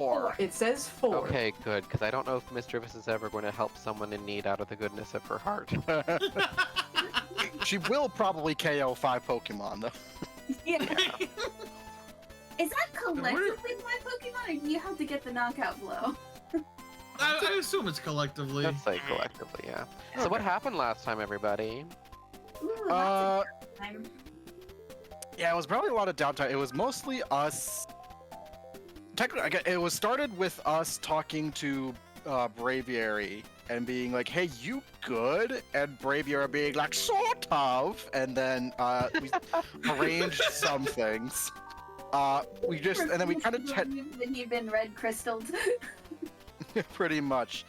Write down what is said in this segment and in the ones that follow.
4. It says 4. Okay, good, because I don't know if Miss Jervis is ever going to help someone in need out of the goodness of her heart. She will probably KO 5 Pokemon, though. Yeah. Is that collectively 5 Pokemon, or do you have to get the knockout blow? I assume it's collectively. Let's say collectively, yeah. So what happened last time, everybody? Ooh, lots of time. Yeah, it was probably a lot of downtime. It was mostly us. Technically, it was started with us talking to Braviary and being like, "Hey, you good?" And Braviary being like, "Sort of." And then we arranged some things. We just and then we kind of Then you've been red crystalled. pretty much.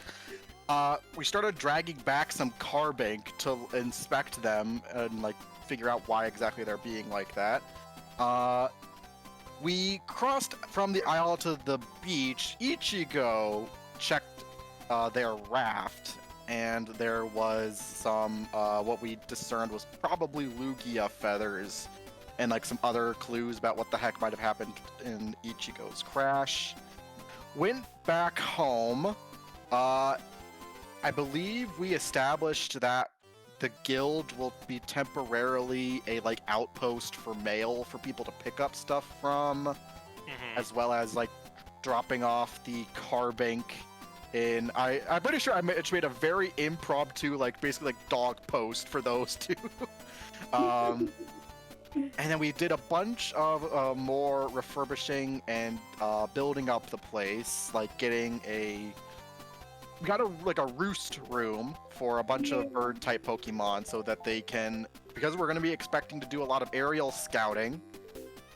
We started dragging back some Carbank to inspect them and like figure out why exactly they're being like that. We crossed from the isle to the beach. Ichigo checked their raft, and there was some what we discerned was probably Lugia feathers and like some other clues about what the heck might have happened in Ichigo's crash. Went back home. I believe we established that the guild will be temporarily a like outpost for mail for people to pick up stuff from, as well as like dropping off the Carbank in. I'm pretty sure I made a very impromptu like basically like dog post for those two. And then we did a bunch of more refurbishing and building up the place, like getting we got a roost room for a bunch of bird type Pokemon so that they can, because we're going to be expecting to do a lot of aerial scouting.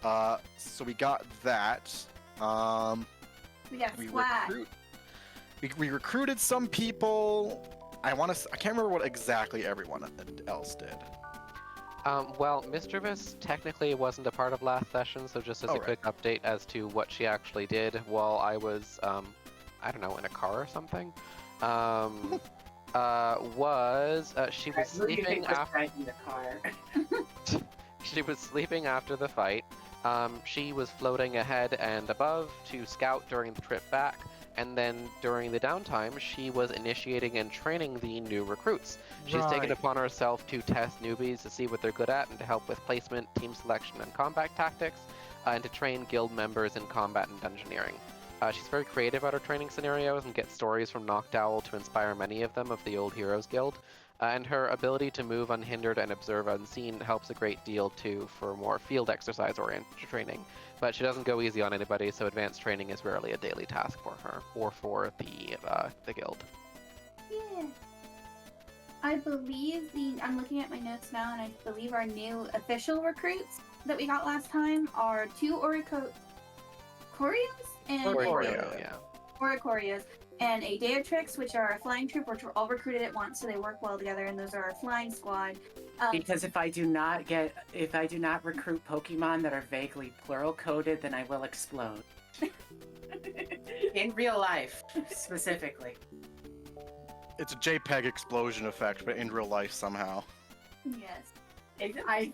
So we got that. We got swag. We recruited some people. I can't remember what exactly everyone else did. Well, Miss Jervis technically wasn't a part of last session, so just as a quick update as to what she actually did while I was, I don't know, in a car or something, she was sleeping after the car. she was sleeping after the fight. She was floating ahead and above to scout during the trip back, and then during the downtime, she was initiating and training the new recruits. She's taken upon herself to test newbies to see what they're good at and to help with placement, team selection, and combat tactics, and to train guild members in combat and dungeoneering. She's very creative at her training scenarios and gets stories from Noctowl to inspire many of them of the old Heroes Guild. And her ability to move unhindered and observe unseen helps a great deal too for more field exercise-oriented training. But she doesn't go easy on anybody, so advanced training is rarely a daily task for her or for the guild. Yeah. I believe I'm looking at my notes now, and I believe our new official recruits that we got last time are 2 Oricorios and Oricorios and a Deotrix, which are a flying troop, which were all recruited at once, so they work well together, and those are our flying squad. Because if I do not recruit Pokemon that are vaguely plural coded, then I will explode. In real life, specifically. It's a JPEG explosion effect, but in real life somehow. Yes. I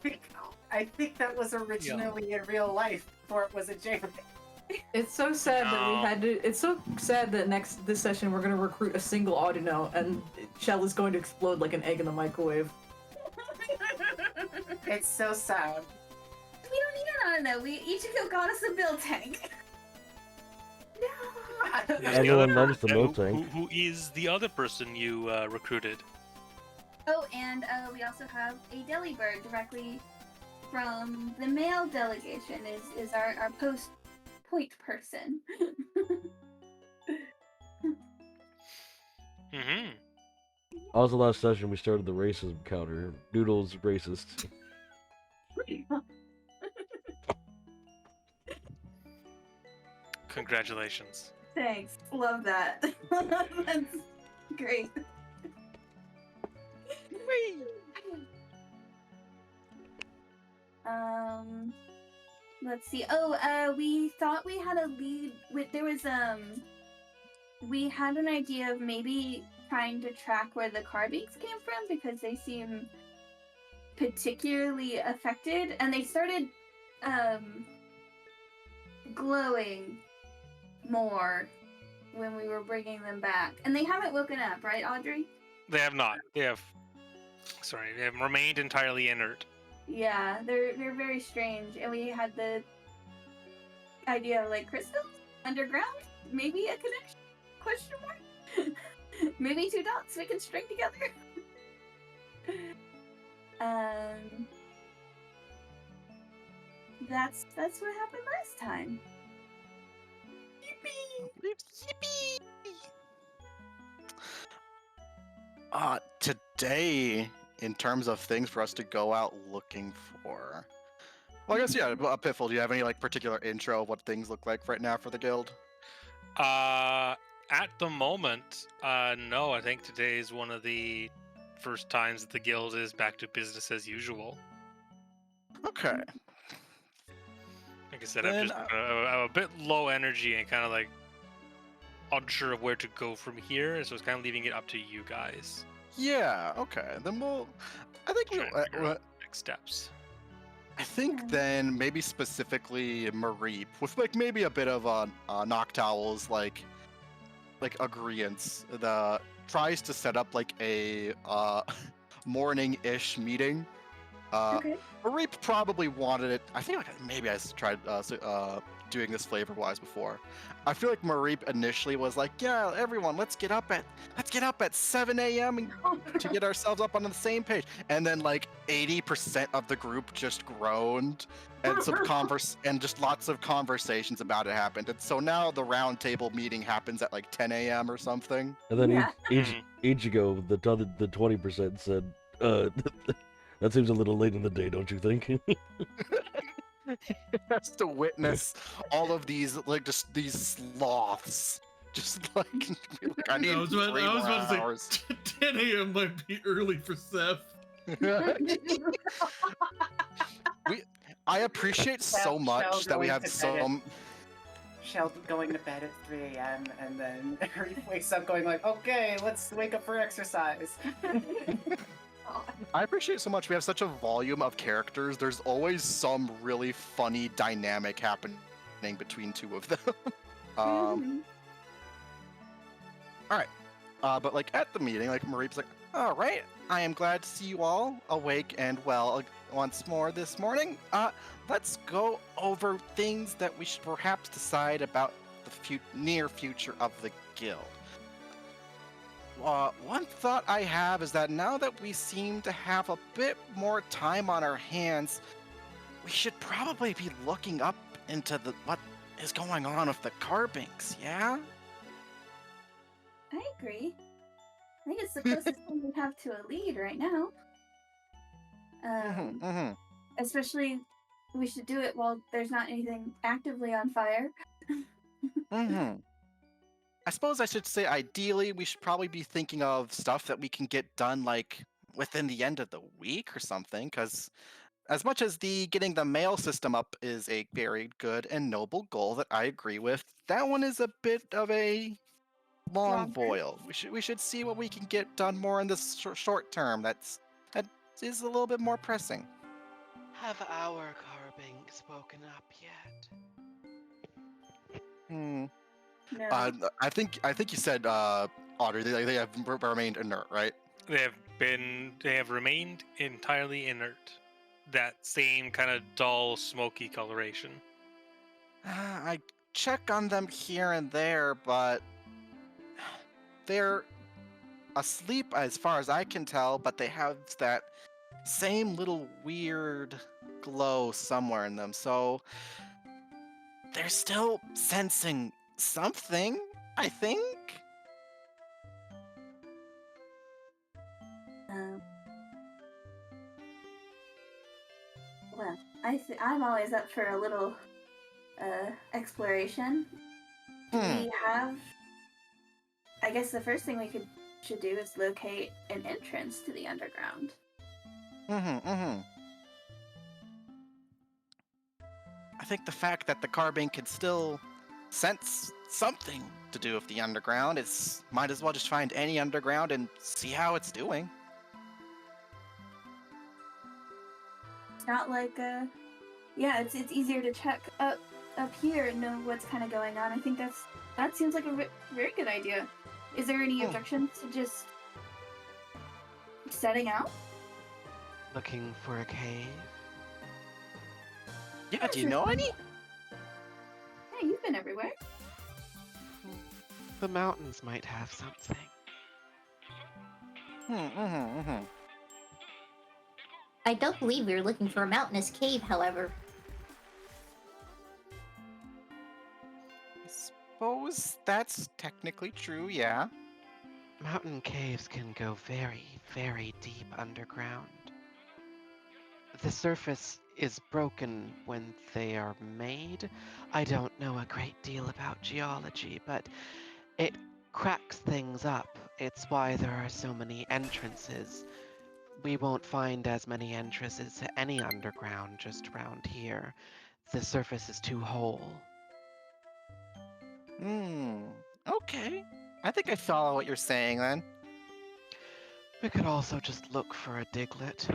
think that was originally in real life before it was a JPEG. It's so sad that we had to. It's so sad that this session we're gonna recruit a single Audino and Shell is going to explode like an egg in the microwave. It's so sad. We don't need an Audino. Ichigo got us a build tank. No. Everyone loves the milk tank. Who is the other person you recruited? Oh, and we also have a Delibird directly from the male delegation. Is our point person. That was the last session we started the racism counter. Doodle's racist. Congratulations. Thanks. Love that. That's great. Let's see. We thought we had a lead. We had an idea of maybe trying to track where the Carbanks came from because they seem particularly affected, and they started glowing more when we were bringing them back. And they haven't woken up, right, Audrey? They have not. They have remained entirely inert. Yeah, they're very strange. And we had the idea of like crystals underground, maybe a connection? Question mark. Maybe two dots we can string together. That's what happened last time. Yippee! Today, in terms of things for us to go out looking for. Well, I guess, yeah, Piffle, do you have any, like, particular intro of what things look like right now for the guild? At the moment, no. I think today is one of the first times that the guild is back to business as usual. Okay. Like I said, Then, I'm a bit low energy and kind of like unsure of where to go from here, so it's kind of leaving it up to you guys. Yeah, okay. Then I think Trying to figure out next steps. I think then maybe specifically Mareep with like maybe a bit of Noctowl's like agreeance. The tries to set up like a morning-ish meeting. Okay. Mareep probably wanted it. I think like maybe I tried doing this flavor-wise before. I feel like Mareep initially was like, "Yeah, everyone, let's get up at 7 a.m. to get ourselves up on the same page." And then like 80% of the group just groaned, and and just lots of conversations about it happened. And so now the round table meeting happens at like 10 a.m. or something. And then Yeah. Ichigo, the 20% said, that seems a little late in the day, don't you think? Has to witness all of these like just these sloths just like I need I was 3 about more to say hours. 10 a.m. might be early for Seth. I appreciate so much that we have some. Shell going to bed at 3 a.m. and then Reef wakes up going like, okay, let's wake up for exercise. I appreciate so much we have such a volume of characters. There's always some really funny dynamic happening between two of them. All right, but like at the meeting, like Mareep's like, "All right, I am glad to see you all awake and well once more this morning. Let's go over things that we should perhaps decide about the near future of the guild. One thought I have is that now that we seem to have a bit more time on our hands, we should probably be looking up into what is going on with the Carbinks, yeah? I agree. I think it's the closest thing we have to a lead right now. Especially, we should do it while there's not anything actively on fire. I suppose I should say ideally we should probably be thinking of stuff that we can get done like within the end of the week or something, because as much as getting the mail system up is a very good and noble goal that I agree with, that one is a bit of a long boil. We should see what we can get done more in this short term. That is a little bit more pressing. Have our Carbink spoken up yet? No. I think you said Otter. They have remained inert, right? They have remained entirely inert. That same kind of dull, smoky coloration. I check on them here and there, but they're asleep as far as I can tell, but they have that same little weird glow somewhere in them, so they're still sensing something, I think. Well, I'm always up for a little exploration. Do we have? I guess the first thing we should do is locate an entrance to the underground. I think the fact that the Carbink can still sense something to do with the underground might as well just find any underground and see how it's doing. It's not like it's easier to check up here and know what's kind of going on. I think that's That seems like a very good idea. Is there any Hmm. objections to just setting out? Looking for a cave? Yeah, do you know any? Hey, you've been everywhere. The mountains might have something. I don't believe we were looking for a mountainous cave, however. I suppose that's technically true, yeah. Mountain caves can go very, very deep underground. The surface is broken when they are made. I don't know a great deal about geology, but it cracks things up. It's why there are so many entrances. We won't find as many entrances to any underground just around here. The surface is too whole. Okay. I think I follow what you're saying then. We could also just look for a diglet.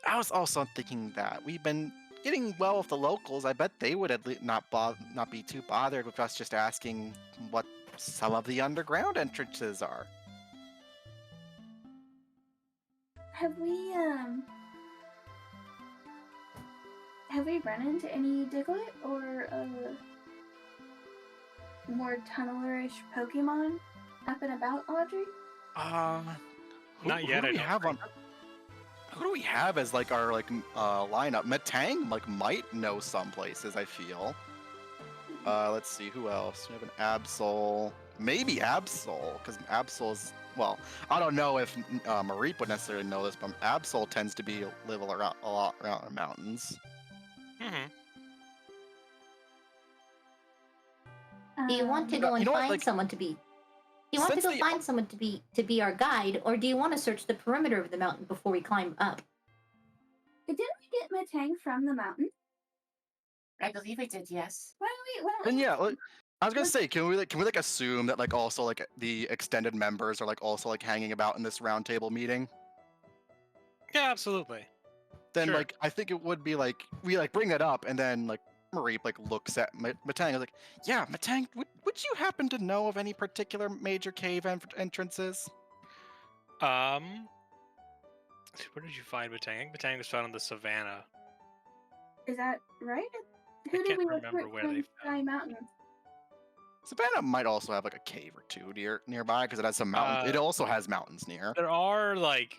I was also thinking that we've been getting well with the locals. I bet they would at least not be too bothered with us just asking what some of the underground entrances are. Have we run into any Diglett or more tunnelerish Pokemon up and about, Audrey? Not yet, Who do I we don't have on? Who do we have as like our lineup? Metang like might know some places. I feel. Let's see who else. We have an Absol, maybe Absol, because Absol's well. I don't know if Mareep would necessarily know this, but Absol tends to live a lot around the mountains. Mm-hmm. Do you want to go and You know what, find like, someone to be? Do you want to since go the- find someone to be our guide, or do you want to search the perimeter of the mountain before we climb up? Didn't we get Metang from the mountain? I believe I did, yes. Why don't we? Then yeah, I was gonna say, can we assume that like also like the extended members are like also like hanging about in this roundtable meeting? Yeah, absolutely. Then Sure. like I think it would be like we like bring that up and then like Mareep like looks at Matang and is like, yeah, Matang, would you happen to know of any particular major cave entrances? Where did you find Batang? I think Batang was found in the savannah. Is that right? I Who did can't we remember recruit where from they Sky Mountain? Savannah might also have like a cave or two nearby because it has some mountains. It also has mountains near. There are like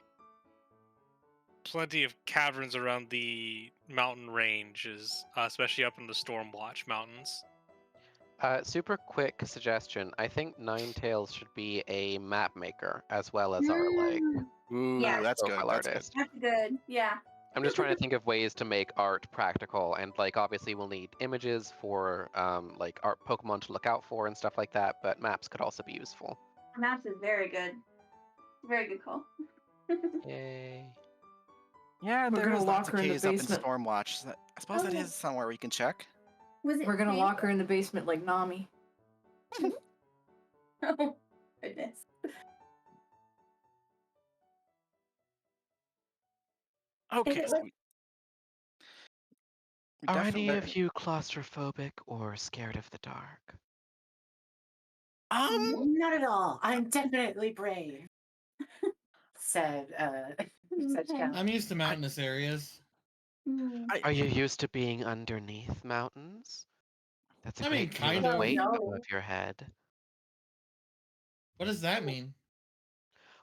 plenty of caverns around the mountain ranges, especially up in the Stormwatch Mountains. Super quick suggestion. I think Ninetales should be a map maker as well as our like Ooh, Yeah. that's good. profile That's artist. That's good. Yeah. I'm just trying to think of ways to make art practical, and like obviously we'll need images for like art Pokemon to look out for and stuff like that. But maps could also be useful. Maps is very good. Very good call. Yay! Yeah, We're there gonna is lock lots of her in the caves up in basement. Stormwatch. I suppose that is somewhere we can check. Was it? We're gonna Fang? lock her in the basement like Nami. Oh goodness. Okay, it so like- we Are definitely any of you claustrophobic or scared of the dark? Not at all. I'm definitely brave. said Okay. Cal. I'm used to mountainous areas. Hmm. Are you used to being underneath mountains? That's a I mean, great deal kind of of. weight No. above your head. What does that mean?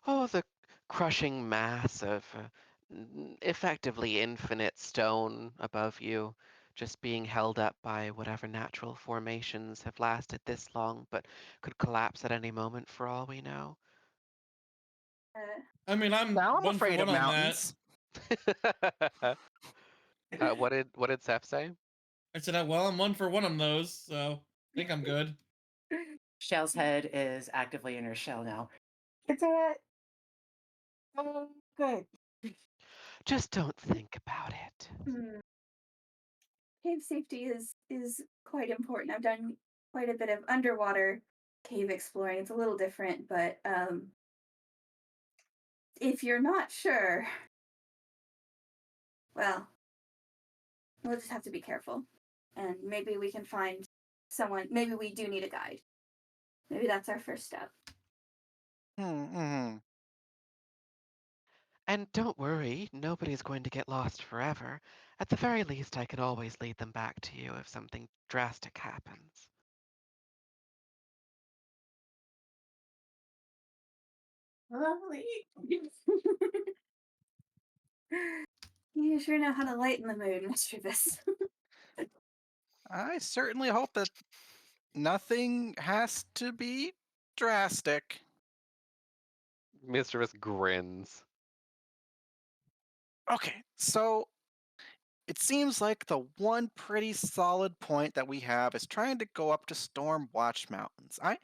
Oh, the crushing mass of effectively infinite stone above you, just being held up by whatever natural formations have lasted this long, but could collapse at any moment for all we know. I mean, I'm Now I'm one for afraid one of on mountains. What did Seth say? that. I said, well, I'm one for one on those, so I think I'm good. Shell's head is actively in her shell now. It's alright. Oh, good. Just don't think about it. Hmm. Cave safety is quite important. I've done quite a bit of underwater cave exploring. It's a little different, but if you're not sure, well, we'll just have to be careful. And maybe we can find someone. Maybe we do need a guide. Maybe that's our first step. Hmm. And don't worry, nobody's going to get lost forever. At the very least, I can always lead them back to you if something drastic happens. Lovely. You sure know how to lighten the mood, Mischievous. I certainly hope that nothing has to be drastic. Mischievous grins. Okay, so it seems like the one pretty solid point that we have is trying to go up to Stormwatch Mountains. I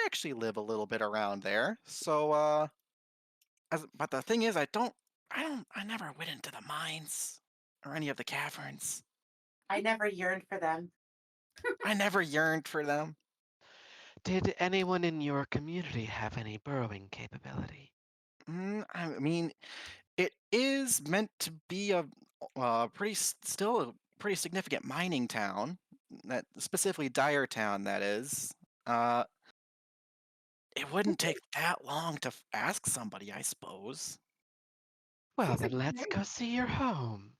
actually live a little bit around there, so but the thing is, I never went into the mines or any of the caverns. I never yearned for them. I never yearned for them. Did anyone in your community have any burrowing capability? I mean, it is meant to be a still a pretty significant mining town, that specifically Dire Town. That is. Uh, it wouldn't take that long to ask somebody, I suppose. Well, Seems then like let's go see your home.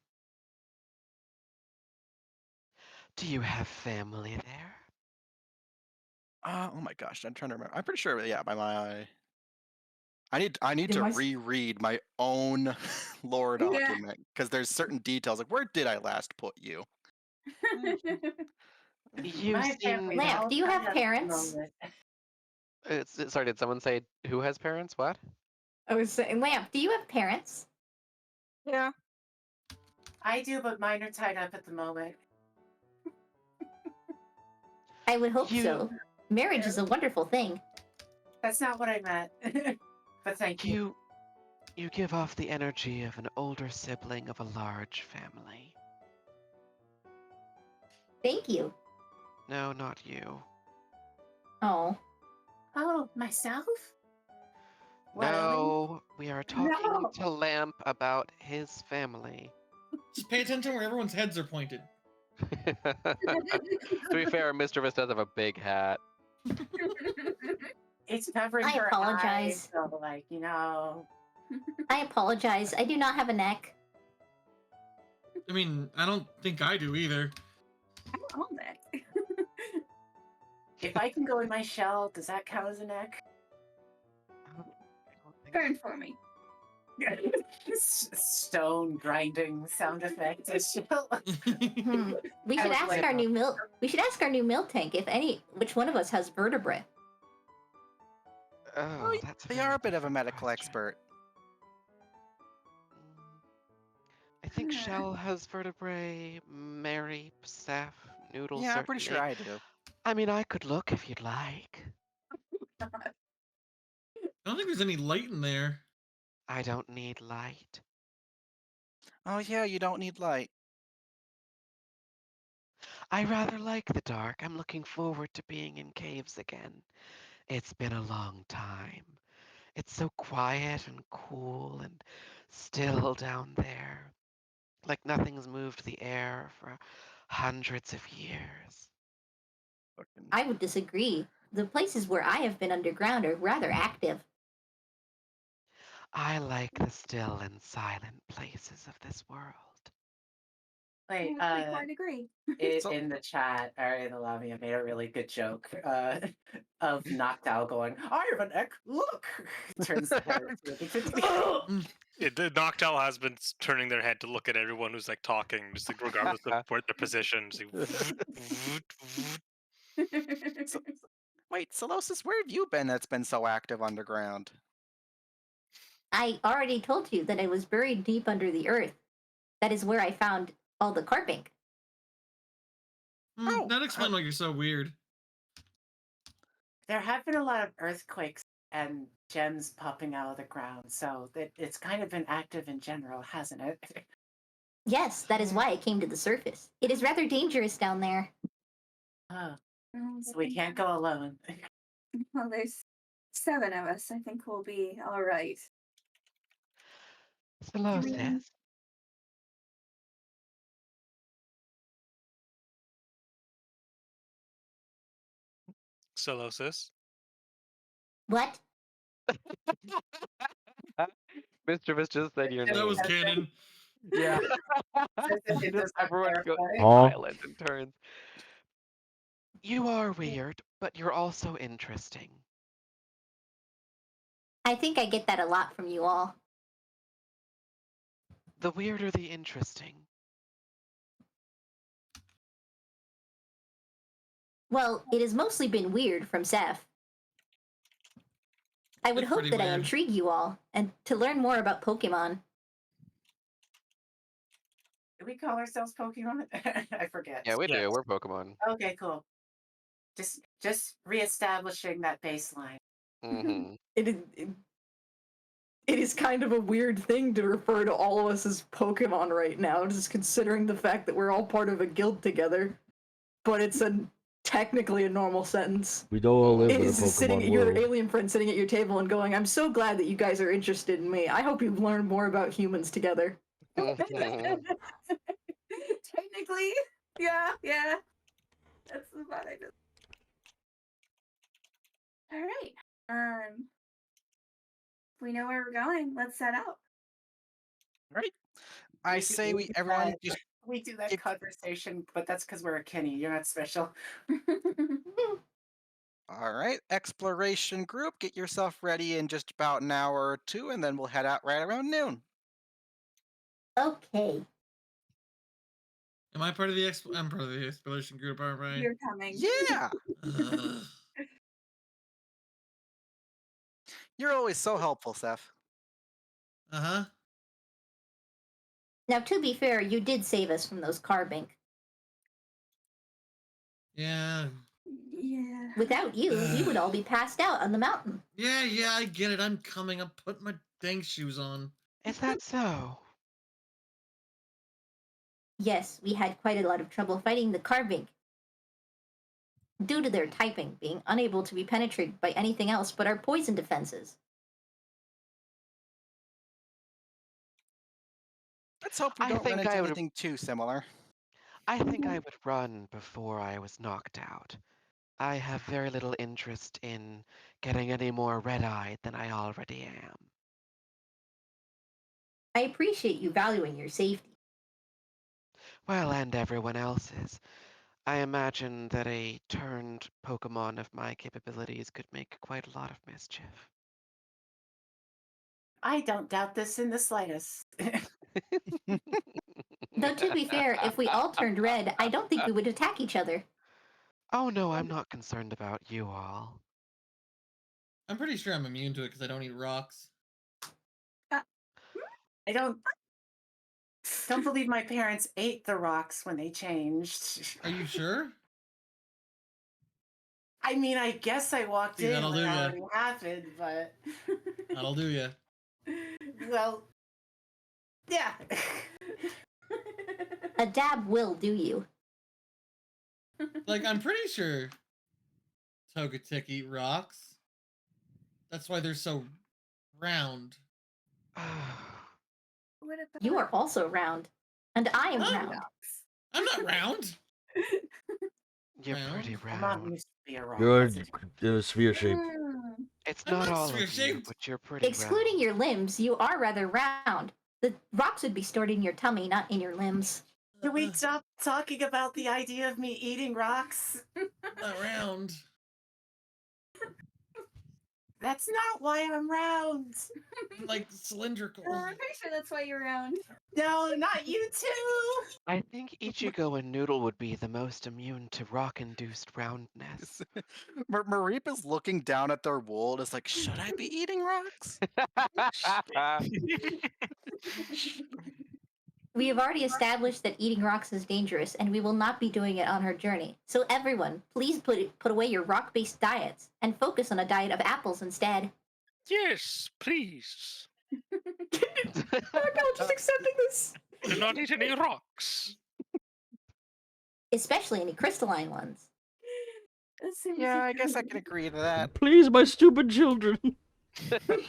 Do you have family there? Oh my gosh, I'm trying to remember. I'm pretty sure, yeah, by my. I need In to my reread my own lore Yeah. document because there's certain details like where did I last put you? You My seem. family Lamp, all do you have kind of parents? moment. Sorry, did someone say who has parents? What? I was saying, Lamp, do you have parents? Yeah. I do, but mine are tied up at the moment. I would hope You- so. Marriage is a wonderful thing. That's not what I meant. But thank you. You give off the energy of an older sibling of a large family. Thank you. No, not you. Oh. Oh, myself? What, Ellie? No, we are talking No. to Lamp about his family. Just pay attention where everyone's heads are pointed. To be fair, Mischievous does have a big hat. It's covering I her apologize. eyes, so like, you know. I apologize. I do not have a neck. I mean, I don't think I do either. I don't own that. If I can go in my shell, does that count as a neck? I don't think Burn for me. Stone grinding sound effect. Hmm. We I should was ask like, our new mill. We should ask our new mill tank which one of us has vertebrae. Oh, that's They very are a bit of a different medical question. expert. I think Shell has vertebrae, Mary, Steph, Noodle Yeah, I'm pretty certainly. sure I do. I mean, I could look if you'd like. I don't think there's any light in there. I don't need light. Oh yeah, you don't need light. I rather like the dark. I'm looking forward to being in caves again. It's been a long time. It's so quiet and cool and still down there. Like nothing's moved the air for hundreds of years. Fucking- I would disagree. The places where I have been underground are rather active. I like the still and silent places of this world. Wait, I quite agree. So- in the chat, Ari and Alami made a really good joke of Noctowl going, I have an neck, look! Turns the head. The Noctowl has been turning their head to look at everyone who's like talking, just like regardless of where their position. Just like, So- Wait, Solosis, where have you been that's been so active underground? I already told you that I was buried deep under the earth. That is where I found all the carping. Oh, That explains why you're so weird. There have been a lot of earthquakes and gems popping out of the ground, so it's kind of been active in general, hasn't it? Yes, that is why I came to the surface. It is rather dangerous down there. Oh, so we can't go alone. Well, there's 7 of us. I think we'll be all right. Solosis, Solosis. What? Mischievous just said your That name. was canon. Yeah. It does not Everyone goes clarify. Huh? silent and turns. You are weird, but you're also interesting. I think I get that a lot from you all. The weirder the interesting. Well, it has mostly been weird from Seth. I would It's hope pretty that I weird. intrigue you all and to learn more about Pokemon. Do we call ourselves Pokemon? I forget. Yeah, we Yeah. do. We're Pokemon. Okay, cool. Just reestablishing that baseline. Hmm. It is kind of a weird thing to refer to all of us as Pokemon right now, just considering the fact that we're all part of a guild together. But it's technically a normal sentence. We don't all live It in a is sitting Pokemon your world. alien friend sitting at your table and going, "I'm so glad that you guys are interested in me. I hope you've learned more about humans together." Technically, yeah. That's the vibe. All right. We know where we're going. Let's set out. Right. I say we everyone just We do that give- conversation, but that's because we're a Kenny. You're not special. all right. Exploration group, get yourself ready in just about an hour or two, and then we'll head out right around noon. Okay. Am I part of the I'm part of the exploration group, aren't I? You're coming. Yeah. Ugh. You're always so helpful, Seth. Uh-huh. Now, to be fair, you did save us from those carbink. Yeah. Yeah. Without you, we would all be passed out on the mountain. Yeah, I get it. I'm coming. I'm putting my dang shoes on. Is that so? Yes, we had quite a lot of trouble fighting the carbink. Due to their typing being unable to be penetrated by anything else but our poison defenses. Let's hope we I don't run think into I would- anything too similar. I think I would run before I was knocked out. I have very little interest in getting any more red-eyed than I already am. I appreciate you valuing your safety. Well, and everyone else's. I imagine that a turned Pokemon of my capabilities could make quite a lot of mischief. I don't doubt this in the slightest. Though to be fair, if we all turned red, I don't think we would attack each other. Oh no, I'm not concerned about you all. I'm pretty sure I'm immune to it because I don't eat rocks. I don't believe my parents ate the rocks when they changed. Are you sure? I mean, I guess I walked See, in that'll when do it ya. already happened, but That'll do ya. well, yeah. A dab will do you. Like, I'm pretty sure Togetic eat rocks. That's why they're so round. What about You are also round. And I am Oh. round. I'm not round. You're Round? pretty My mom round. used to be a rock. You're That's in a sphere shape. It's I'm not not all of you, sphere-shaped. but you're pretty Excluding round. your limbs, you are rather round. The rocks would be stored in your tummy, not in your limbs. Can we stop talking about the idea of me eating rocks? Not round. That's not why I'm round. I'm like cylindrical. I'm pretty sure that's why you're around. No, not you too. I think Ichigo and Noodle would be the most immune to rock-induced roundness. Mareep is looking down at their wool and is like, should I be eating rocks? We have already established that eating rocks is dangerous, and we will not be doing it on her journey. So everyone, please put away your rock-based diets and focus on a diet of apples instead. Yes, please. I'm just accepting this. Do not eat any rocks. Especially any crystalline ones. That seems Yeah, I like guess I can agree to that. Please, my stupid children. Fucking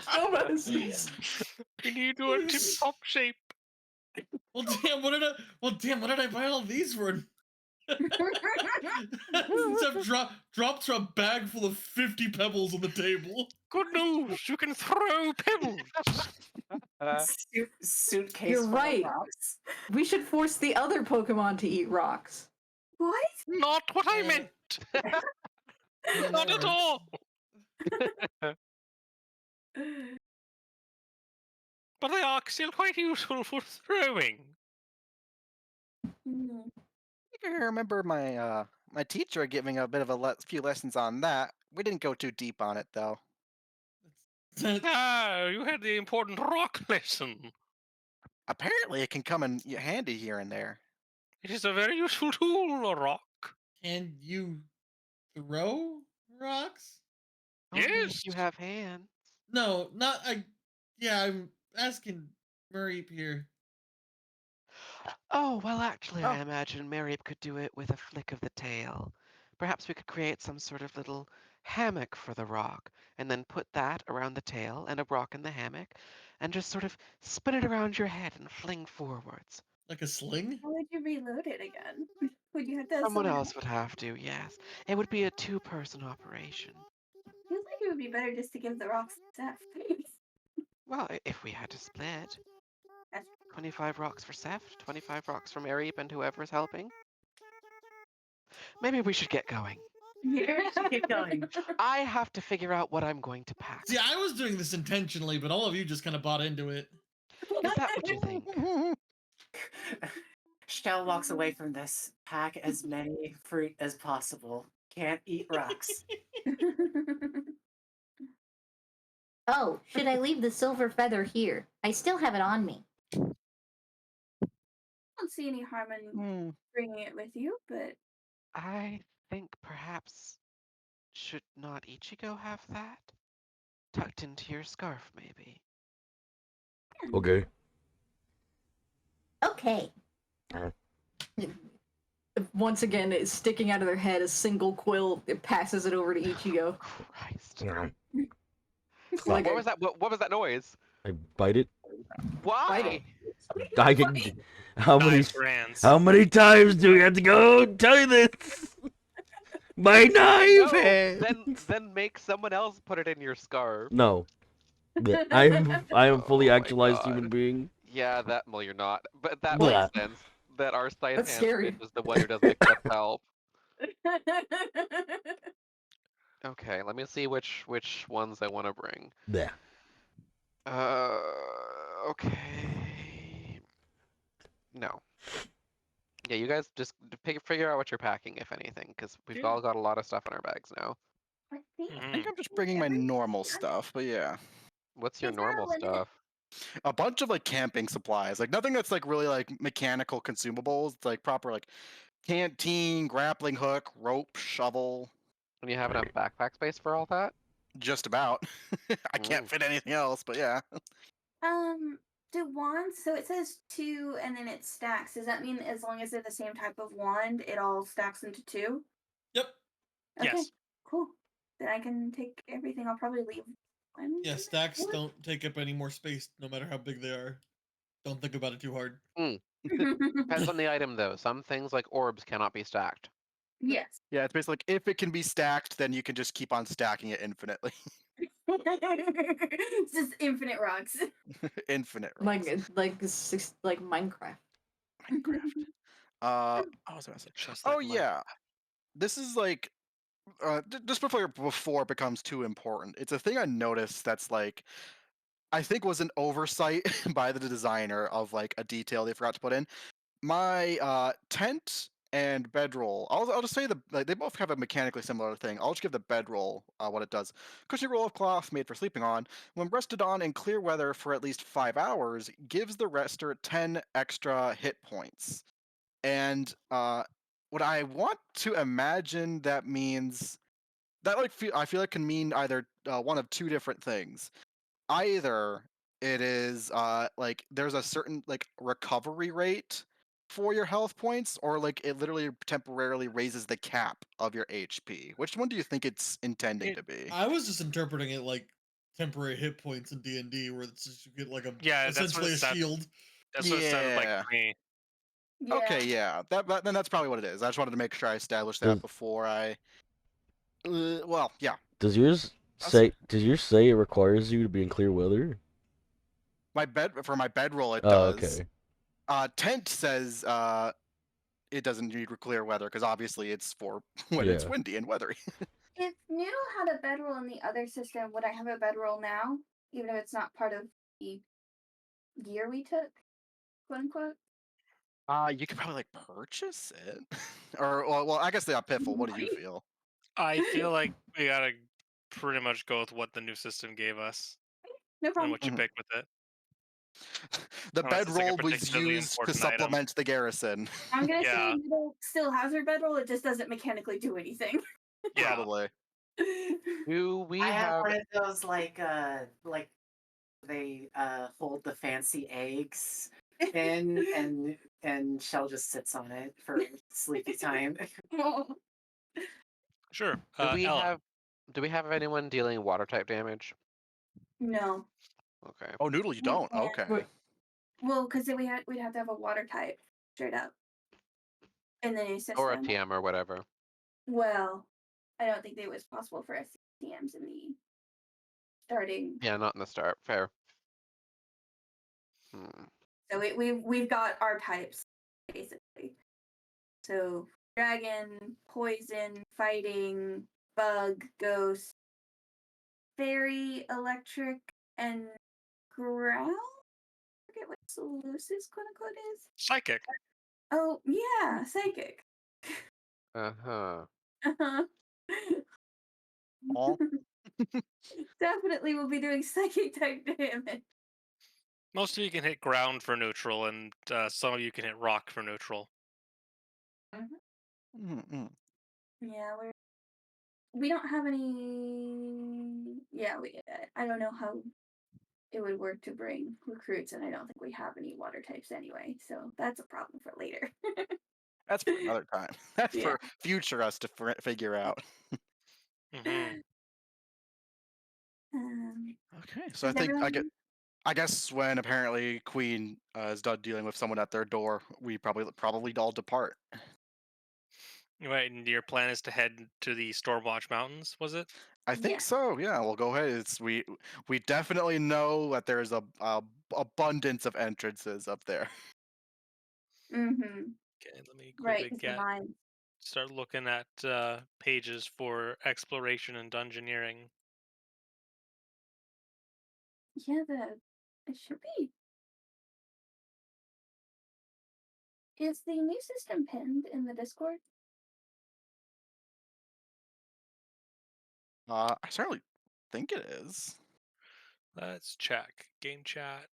dumbasses. We need to a tip-top shape. Well, damn, what did I buy all these for? Zeph drops a bag full of 50 pebbles on the table. Good news, you can throw pebbles. Suitcase You're full right. of rocks. We should force the other Pokemon to eat rocks. What? Not what I Yeah. meant. Yeah, Not that at all. But they are still quite useful for throwing. Hmm. I remember my my teacher giving a bit of a few lessons on that. We didn't go too deep on it though. Ah, you had the important rock lesson. Apparently, it can come in handy here and there. It is a very useful tool, a rock. Can you throw rocks? Only if Yes. you have hands. No, not I. Yeah, I'm asking Mareep here. Oh, well, actually, Oh. I imagine Mareep could do it with a flick of the tail. Perhaps we could create some sort of little hammock for the rock, and then put that around the tail and a rock in the hammock, and just sort of spin it around your head and fling forwards. Like a sling? How would you reload it again? Would you have to have Someone someone else would have to, yes. It would be a two-person operation. Feels like it would be better just to give the rocks to Zeph. Well, if we had to split. That's 25 rocks for Seth, 25 rocks from Mareep and whoever's helping. Maybe we should get going. Keep going. I have to figure out what I'm going to pack. See, I was doing this intentionally, but all of you just kind of bought into it. Is that what you think? Shell walks away from this. Pack as many fruit as possible. Can't eat rocks. Oh, should I leave the silver feather here? I still have it on me. I don't see any harm in bringing it with you, but I think perhaps should not Ichigo have that? Tucked into your scarf, maybe. Okay. Okay. Once again, it's sticking out of their head a single quill. It passes it over to Ichigo. Christ. Like What a- was that? What was that noise? I bite it. Why? I can. How many? Nice Rans. How many times do we have to go tell you this? My knife No, hands. then make someone else put it in your scarf. No. I am fully Oh my actualized God. human being. Yeah, well, you're not. But that Blah. makes sense. That our scythe That's hand scary. is the one who doesn't accept help. Okay, let me see which ones I want to bring. Yeah. Okay. No. Yeah, you guys just figure out what you're packing, if anything, because we've all got a lot of stuff in our bags now. I think I think I'm just bringing my normal stuff, but yeah. What's your Is there a normal limit? stuff? A bunch of like camping supplies, like nothing that's like really like mechanical consumables. It's like proper like canteen, grappling hook, rope, shovel, And you have enough backpack space for all that? just about. I can't Ooh. fit anything else, but yeah. Do wands? So it says 2, and then it stacks. Does that mean as long as they're the same type of wand, it all stacks into 2? Yep. Okay, Yes. cool. Then I can take everything. I'll probably leave one. Yeah, stacks What? don't take up any more space, no matter how big they are. Don't think about it too hard. Depends on the item, though. Some things like orbs cannot be stacked. Yes. Yeah, it's basically like if it can be stacked, then you can just keep on stacking it infinitely. It's just infinite rocks. Infinite. like rocks. like Minecraft. Minecraft. What was I gonna say? Just Oh like yeah, this is like just before it becomes too important. It's a thing I noticed that's like I think was an oversight by the designer of like a detail they forgot to put in. My tent and bedroll. I'll just say they both have a mechanically similar thing. I'll just give the bedroll what it does. Cushy roll of cloth made for sleeping on. When rested on in clear weather for at least 5 hours, gives the rester 10 extra hit points. And what I want to imagine that means that I feel like can mean either one of two different things. Either it is like there's a certain like recovery rate for your health points, or like it literally temporarily raises the cap of your HP. Which one do you think it's intending to be? I was just interpreting it like temporary hit points in D&D, where it's just, you get like Yeah, that's what essentially it a sounded- shield. That's what it sounded like Yeah. to me. Yeah. Okay, yeah. Then that's probably what it is. I just wanted to make sure I established that Does- before I. Well, yeah. Does yours That's- say? Does yours say it requires you to be in clear weather? My bedroll it Oh, does. okay. Tent says it doesn't need clear weather because obviously it's for when it's Yeah. windy and weathery. If Noodle had a bedroll in the other system, would I have a bedroll now, even if it's not part of the gear we took, quote unquote? You could probably like purchase it, or well, I guess they are Piffle. What do you Right. feel? I feel like we gotta pretty much go with what the new system gave us No and problem. what you Mhm. pick with it. The Unless it's like a bedroll was particularly used to important item. supplement the garrison. I'm gonna Yeah. say Noodle still has her bedroll. It just doesn't mechanically do anything. Yeah. Probably. Do we I have have? one of those like they hold the fancy eggs in and Shell just sits on it for sleepy time. Sure. Do we Ella. have? Do we have anyone dealing water type damage? No. Okay. Oh, Noodle, you don't. Yeah. Okay. But Well, because we'd have to have a water type straight up in the new system. Or a TM or whatever. Well, I don't think it was possible for STMs in the starting. Yeah, not in the start. Fair. Hmm. So we've got our types basically. So dragon, poison, fighting, bug, ghost, fairy, electric, and ground. I forget what Solusis quote unquote is. Psychic. Oh yeah, psychic. Uh-huh. Aw. Definitely will be doing psychic type damage. Most of you can hit ground for neutral, and some of you can hit rock for neutral. Mm-mm. Yeah, we don't have any. Yeah, I don't know how it would work to bring recruits, and I don't think we have any water types anyway. So that's a problem for later. That's for another time. That's Yeah. for future us to figure out. Hmm. Okay, so I is think everyone- I guess when apparently Queen is done dealing with someone at their door, we probably all depart. Right, and your plan is to head to the Stormwatch Mountains, was it? I think Yeah. so. Yeah, we'll go ahead. We definitely know that there's a abundance of entrances up there. Mm-hmm. Okay, let me Right, quickly 'cause the mine. start looking at pages for exploration and dungeoneering. Yeah, it should be. Is the new system pinned in the Discord? I certainly think it is. Let's check game chat.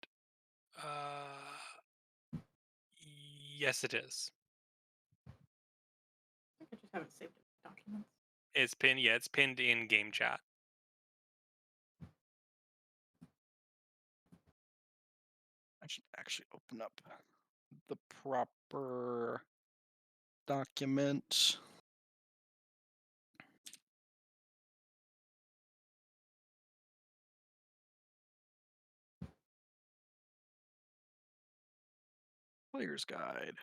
Yes, it is. I just haven't saved it in documents. It's pinned. Yeah, it's pinned in game chat. I should actually open up the proper document. Player's guide.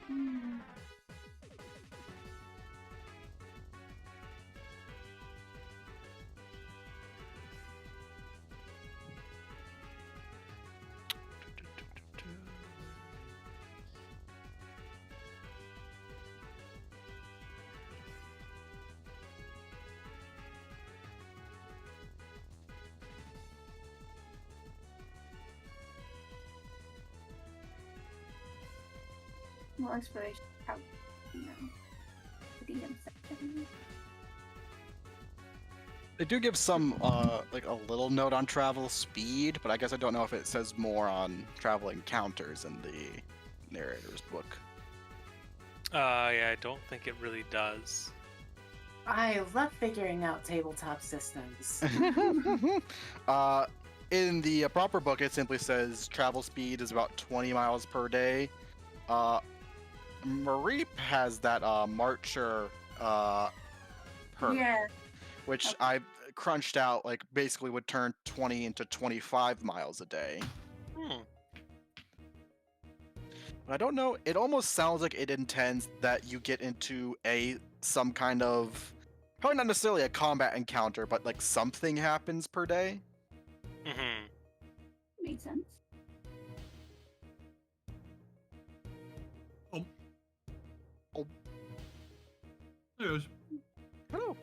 Hmm. Well, exploration. Probably, the DM section. They do give some like a little note on travel speed, but I guess I don't know if it says more on travel encounters in the narrator's book. Yeah, I don't think it really does. I love figuring out tabletop systems. in the proper book, it simply says travel speed is about 20 miles per day. Mareep has that Marcher perk, Yeah. which I crunched out, like basically would turn 20 into 25 miles a day. Hmm. I don't know. It almost sounds like it intends that you get into some kind of, probably not necessarily a combat encounter, but like something happens per day. Mm-hmm. Makes sense. Anyways, Oh,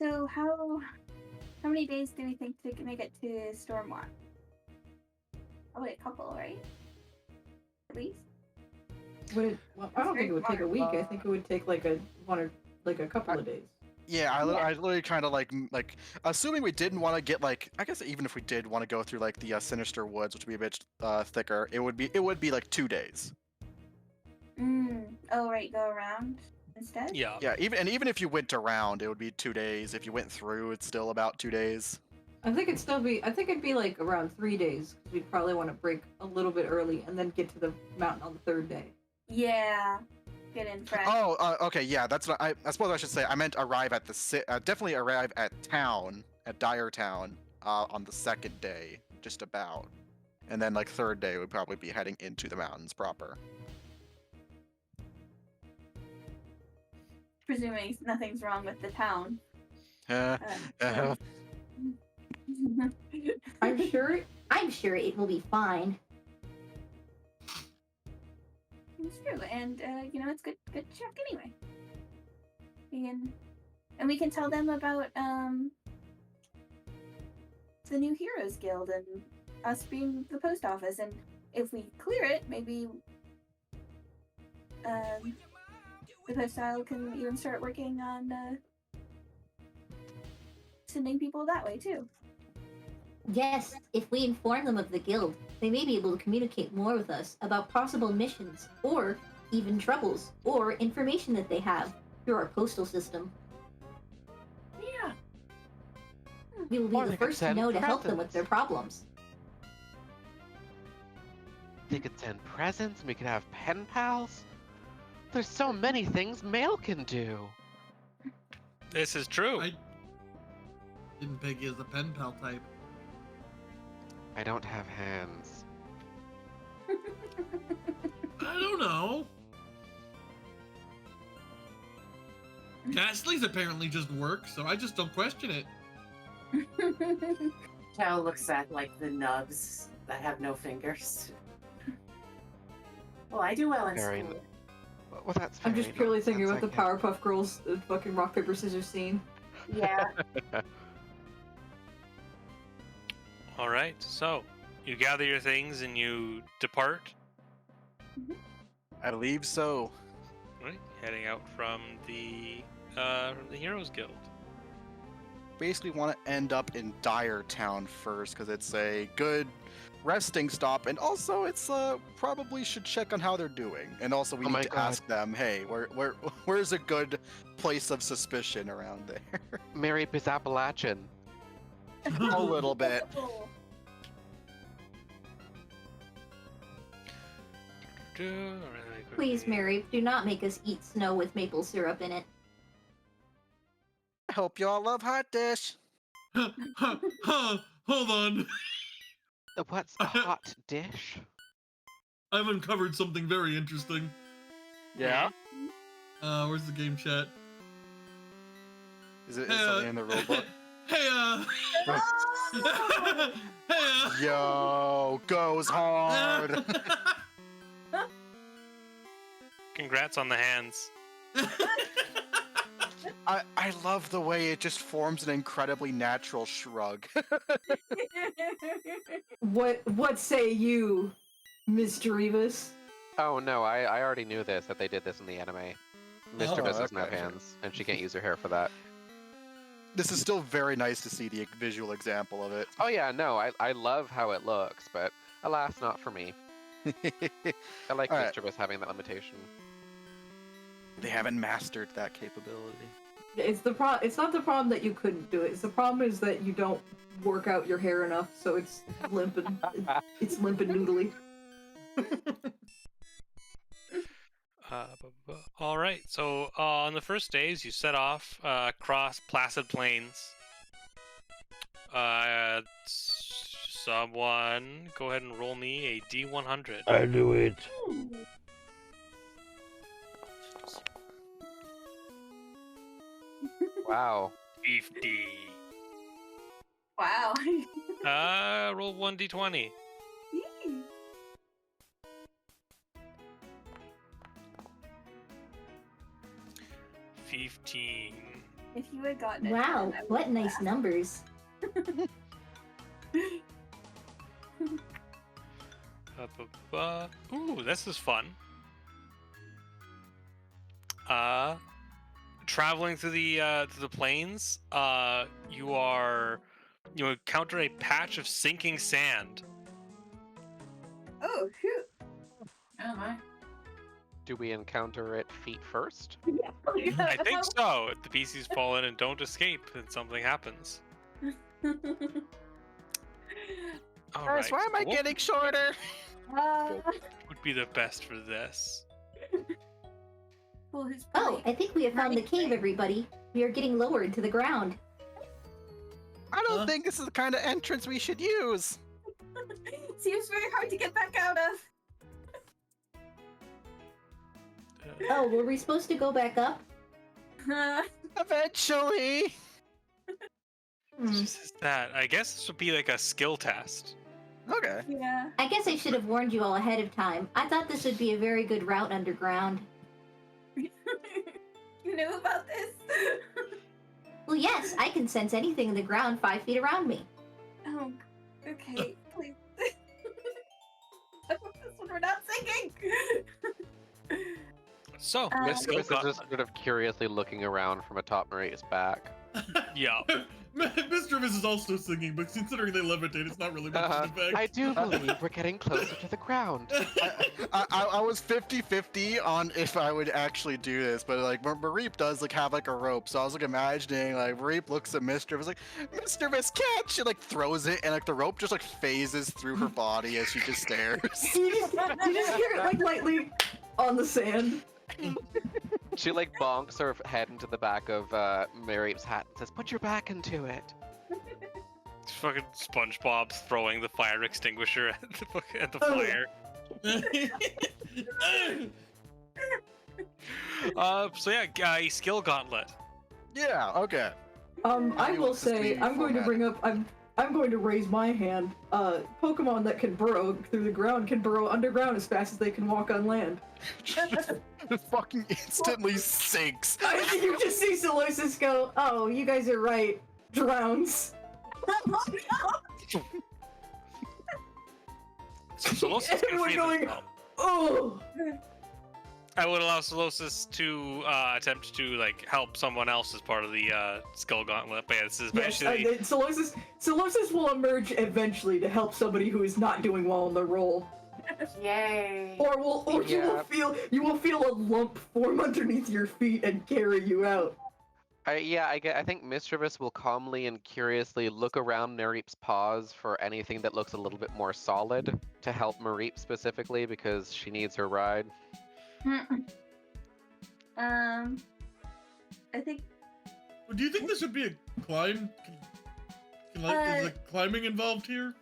So how many days do we think to make it to Stormwatch? Probably a couple, right? At least. I don't think it would take a week. I think it would take like a couple of days. yeah. I literally kind of like assuming we didn't want to get like, I guess even if we did want to go through like the Sinister Woods, which would be a bit thicker, it would be like 2 days. Oh right, go around instead. Yeah. Yeah, even if you went around, it would be 2 days. If you went through, it's still about 2 days. I think it'd be like around 3 days because we'd probably want to break a little bit early and then get to the mountain on the third day. Yeah. Get in fresh. Oh, okay, yeah, that's what I suppose I should say. I meant arrive at definitely arrive at Dire Town, on the second day, just about, and then like third day would probably be heading into the mountains proper. Presuming nothing's wrong with the town. Uh, I'm sure it will be fine. It's true, and it's good check anyway. We can tell them about the new Heroes Guild and us being the post office, and if we clear it, maybe the postile can even start working on sending people that way too. Yes, if we inform them of the guild, they may be able to communicate more with us about possible missions, or even troubles, or information that they have through our postal system. Yeah. We will be Or the they could first to send know to help them with presents. their problems. They could send presents, and we could have pen pals. There's so many things mail can do. This is true. I didn't peg you as a pen pal type. I don't have hands. I don't know. Ghastly's apparently just work, so I just don't question it. Chow looks at like the nubs that have no fingers. Well, I do well in Very school. Well, that's. I'm just very purely thinking about the nonsense, Powerpuff Girls fucking rock paper scissors scene. Yeah. All right. So you gather your things and you depart. I believe so. Right. Heading out from the Heroes Guild. Basically want to end up in Dire Town first because it's a good resting stop, and also it's probably should check on how they're doing, and also we Oh need my to God. ask them, hey, where's a good place of suspicion around there? Mary is Appalachian. A little bit. Please, Mary, do not make us eat snow with maple syrup in it. I hope y'all love hot dish. Hold on. What's a hot dish? I've uncovered something very interesting. Yeah. Where's the game chat? Is it something in the rule book? Hey, hey, Yo, goes hard. Congrats on the hands. I love the way it just forms an incredibly natural shrug. What say you, Mr. Revis? Oh no, I already knew this, that they did this in the anime. Mr. Oh, Miss doesn't have okay. hands, and she can't use her hair for that. This is still very nice to see the visual example of it. Oh yeah, no, I love how it looks, but alas, not for me. I like All right. Mr. Miss having that limitation. They haven't mastered that capability. It's not the problem that you couldn't do it. It's the problem is that you don't work out your hair enough, so it's limp and it's limp and noodly. All right. So on the first days, you set off across placid plains. Someone go ahead and roll me a D100. I knew it. Wow. 50. Wow. Roll 1d20. 15. If you had gotten it. Wow, what nice numbers. Ooh, this is fun. Traveling through the plains, you encounter a patch of sinking sand. Oh, shoot. Oh my. Do we encounter it feet first? I think so. If the PCs fall in and don't escape, then something happens. All Guys, right, why am I what getting shorter? would be the best for this? Well, who's Oh, I think we have found the cave, everybody. We are getting lowered to the ground. I don't Huh? think this is the kind of entrance we should use. Seems very hard to get back out of. Oh, were we supposed to go back up? Eventually. Just as that. I guess this would be like a skill test. Okay. Yeah. I guess I should have warned you all ahead of time. I thought this would be a very good route underground. You knew about this? Well, yes, I can sense anything in the ground 5 feet around me. Oh, okay. Please. This one we're not singing. So, Miss skill is just sort of curiously looking around from atop Maria's back. yeah. Mr. is also singing, but considering they levitate, it's not really much of an effect. I do believe we're getting closer to the ground. I was 50-50 on if I would actually do this, but like Mareep does like have like a rope, so I was like imagining like Mareep looks at Mr. is like, Mr. Miss catch, and like throws it, and like the rope just like phases through her body as she just stares. You just hear it like lightly on the sand. She like bonks her head into the back of Mareep's hat and says, "Put your back into it." It's fucking SpongeBob throwing the fire extinguisher at the Oh. fire. So yeah, a skill gauntlet. Yeah. Okay. I You will want this to say, be I'm going to bring up, I'm going to raise my hand. Pokemon that can burrow through the ground can burrow underground as fast as they can walk on land. It fucking instantly sinks. You just see Solosis go, oh, you guys are right. Drowns. So Solosis can Everyone free going, themselves. oh. I would allow Solosis to attempt to like help someone else as part of the skill gauntlet, but yeah, this is Yes, eventually. Solosis will emerge eventually to help somebody who is not doing well on the roll. Yay. Or Yeah. you will feel a lump form underneath your feet and carry you out. I think Mischievous will calmly and curiously look around Mareep's paws for anything that looks a little bit more solid to help Mareep specifically because she needs her ride. I think Do you think this should be a climb? Is like climbing involved here?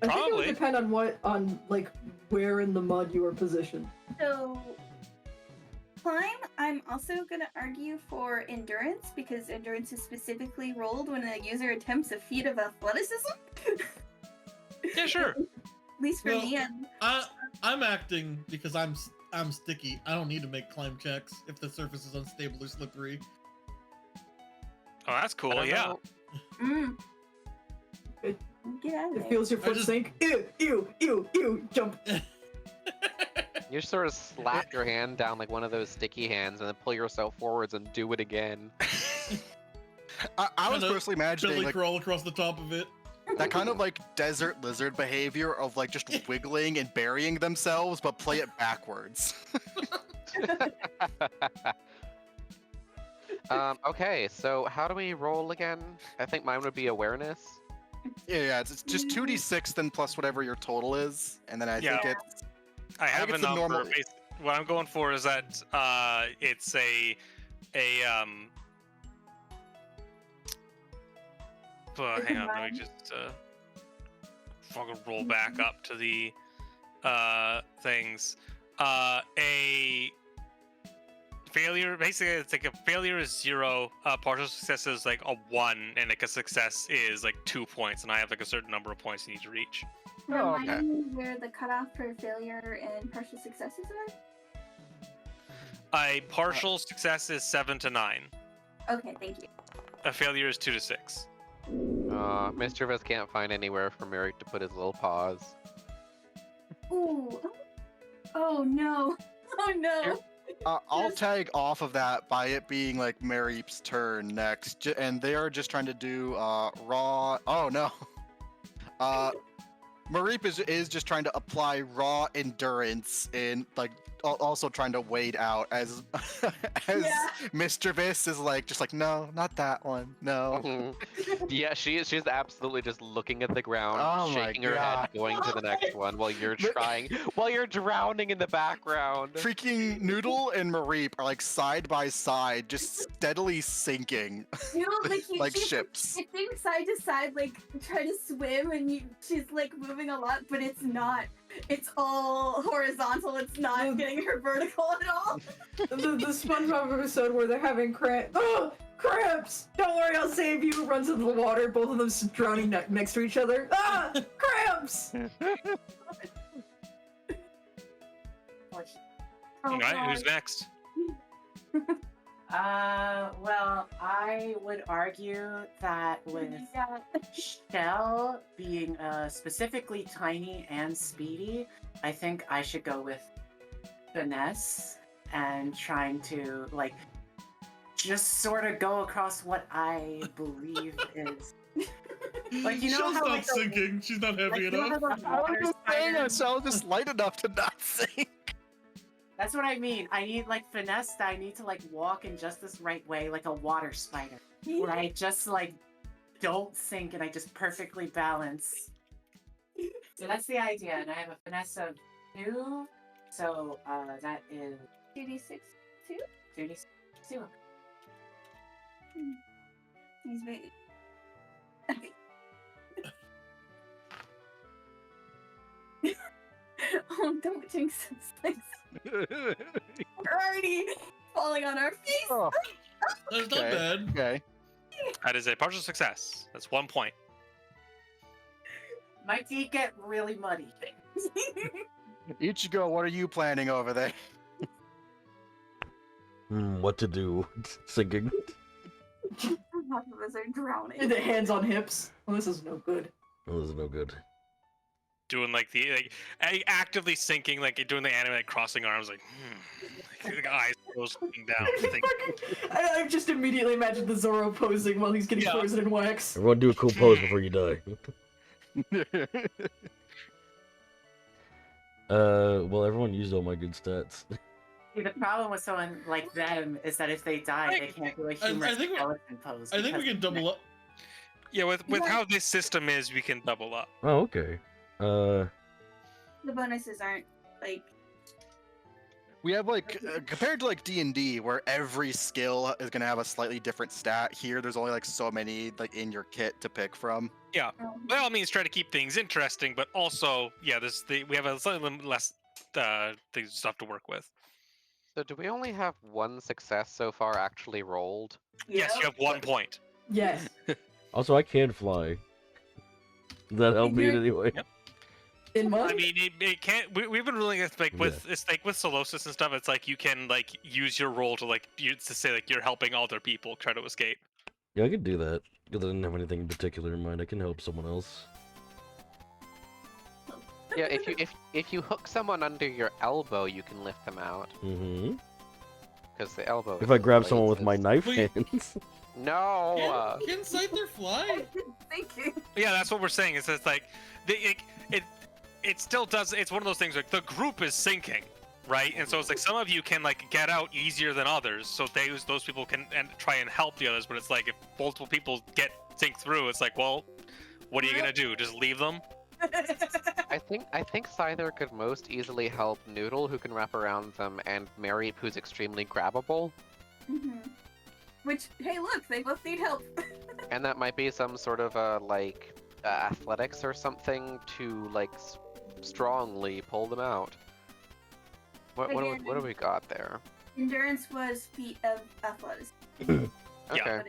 I think it Probably. would depend on like where in the mud you are positioned. so. Climb, I'm also gonna argue for endurance because endurance is specifically rolled when a user attempts a feat of athleticism. Yeah, sure. At least for Well, me, and I'm acting because I'm sticky. I don't need to make climb checks if the surface is unstable or slippery. Oh, that's I cool. don't Yeah. know. Get out of It there. feels your I foot just- sink. Ew, jump. You just sort of slap your hand down like one of those sticky hands and then pull yourself forwards and do it again. I was Kinda personally imagining Billy like crawl across the top of it. that kind of like desert lizard behavior of like just wiggling and burying themselves, but play it backwards. Okay, so how do we roll again? I think mine would be awareness. Yeah, it's just 2d6 then plus whatever your total is, and then I Yeah. think it's I have think a it's the number. normal- What I'm going for is that it's a hang on, let me just fucking roll back up to the things. A failure, basically, it's like a failure is 0, partial success is like a 1, and like a success is like 2 points, and I have like a certain number of points you need to reach. Oh, Remind okay. me where the cutoff for failure and partial successes are? A partial success is 7 to 9. Okay, thank you. A failure is 2 to 6. Mischievous can't find anywhere for Merrick to put his little paws. Ooh. Oh no. Oh no. Here- I'll tag off of that by it being like Mareep's turn next, and they are just trying to do raw. Oh no. Mareep is just trying to apply raw endurance and like also trying to wade out as Yeah. Mischievous is like just like no, not that one, no. Mhm. Yeah, she's absolutely just looking at the ground, Oh my shaking her head, God. going to the next one while you're while you're drowning in the background. Freaking Noodle and Mareep are like side by side, just steadily sinking You know, like, like she's ships. shifting side to side, like trying to swim, and she's like moving a lot, but it's not. It's all horizontal. It's not getting her vertical at all. The SpongeBob episode where they're having cramps. Oh, cramps! Don't worry, I'll save you. Runs into the water. Both of them drowning next to each other. Ah, cramps! All right, who's next? Well, I would argue that with Shell being specifically tiny and speedy, I think I should go with Finesse and trying to, like, just sort of go across what I believe is. Like, you know Shell's how, not like, the- sinking. She's not heavy like, you know enough. how the I water was just saying spiders- that Shell just light enough to not sink. That's what I mean. I need, like, finesse. I need to, like, walk in just this right way, like a water spider. Where I just, like, don't sink and I just perfectly balance. So that's the idea. And I have a finesse of 2. So that is 2d6 too? 32. He's very. Oh, don't jinx us. Thanks. We're already falling on our face. Oh, That's not okay. bad. okay. That is a partial success. That's 1 point. My feet get really muddy. Ichigo, what are you planning over there? What to do? Sinking. Half of us are drowning. The hands on hips. Well, this is no good. Oh, this is no good. Doing like actively sinking, like doing the anime, like crossing arms, like, like eyes closed, looking down. Think, I've just immediately imagined the Zoro posing while he's getting Yeah. frozen in wax. Everyone do a cool pose before you die. Well, everyone used all my good stats. See, the problem with someone like them is that if they die, they can't do a I humorous think we- skeleton pose. I think we because can double up. yeah, with how this system is, we can double up. Oh, okay. The bonuses aren't like. We have like compared to like D&D where every skill is gonna have a slightly different stat. Here, there's only like so many like in your kit to pick from. By all means, try to keep things interesting, but also, yeah, we have a slightly less stuff to work with. So do we only have one success so far actually rolled? Yes, you have 1 point. Yes. Also, I can fly. Does that help me in any way? Yep. In mud? I mean, it can't. We've been ruling it like with it's like with Solosis and stuff. It's like you can like use your role to like to say like you're helping other people try to escape. Yeah, I could do that. Because I didn't have anything in particular in mind. I can help someone else. Yeah, if you hook someone under your elbow, you can lift them out. Mm-hmm. Because the elbow. If is I the grab someone with blades. my knife Wait. hands. No. Can Scyther fly? Thank you. Yeah, that's what we're saying. It's like it still does. It's one of those things like the group is sinking, right? And so it's like some of you can like get out easier than others, so those people can try and help the others. But it's like if multiple people sink through, it's like, well, what are you gonna do? Just leave them? I think Scyther could most easily help Noodle, who can wrap around them, and Mary, who's extremely grabbable. Mm-hmm. Which, hey, look, they both need help. And that might be some sort of athletics or something to like strongly pull them out. What do we got there? Endurance was feat of athletics. Okay.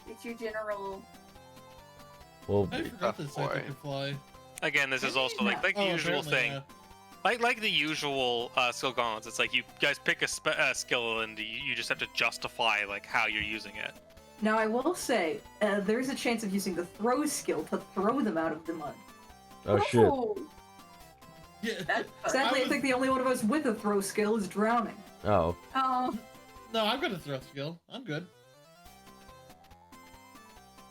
It's your general. Well, I forgot that Scyther could fly. Again, this is also like the usual apparently, thing. yeah. Like the usual skill gauntlets. It's like you guys pick a skill and you just have to justify like how you're using it. Now, I will say, there's a chance of using the throw skill to throw them out of the mud. oh shit. Yeah. Sadly, I was- think the only one of us with a throw skill is drowning. Oh. Oh, No, I've got a throw skill. I'm good.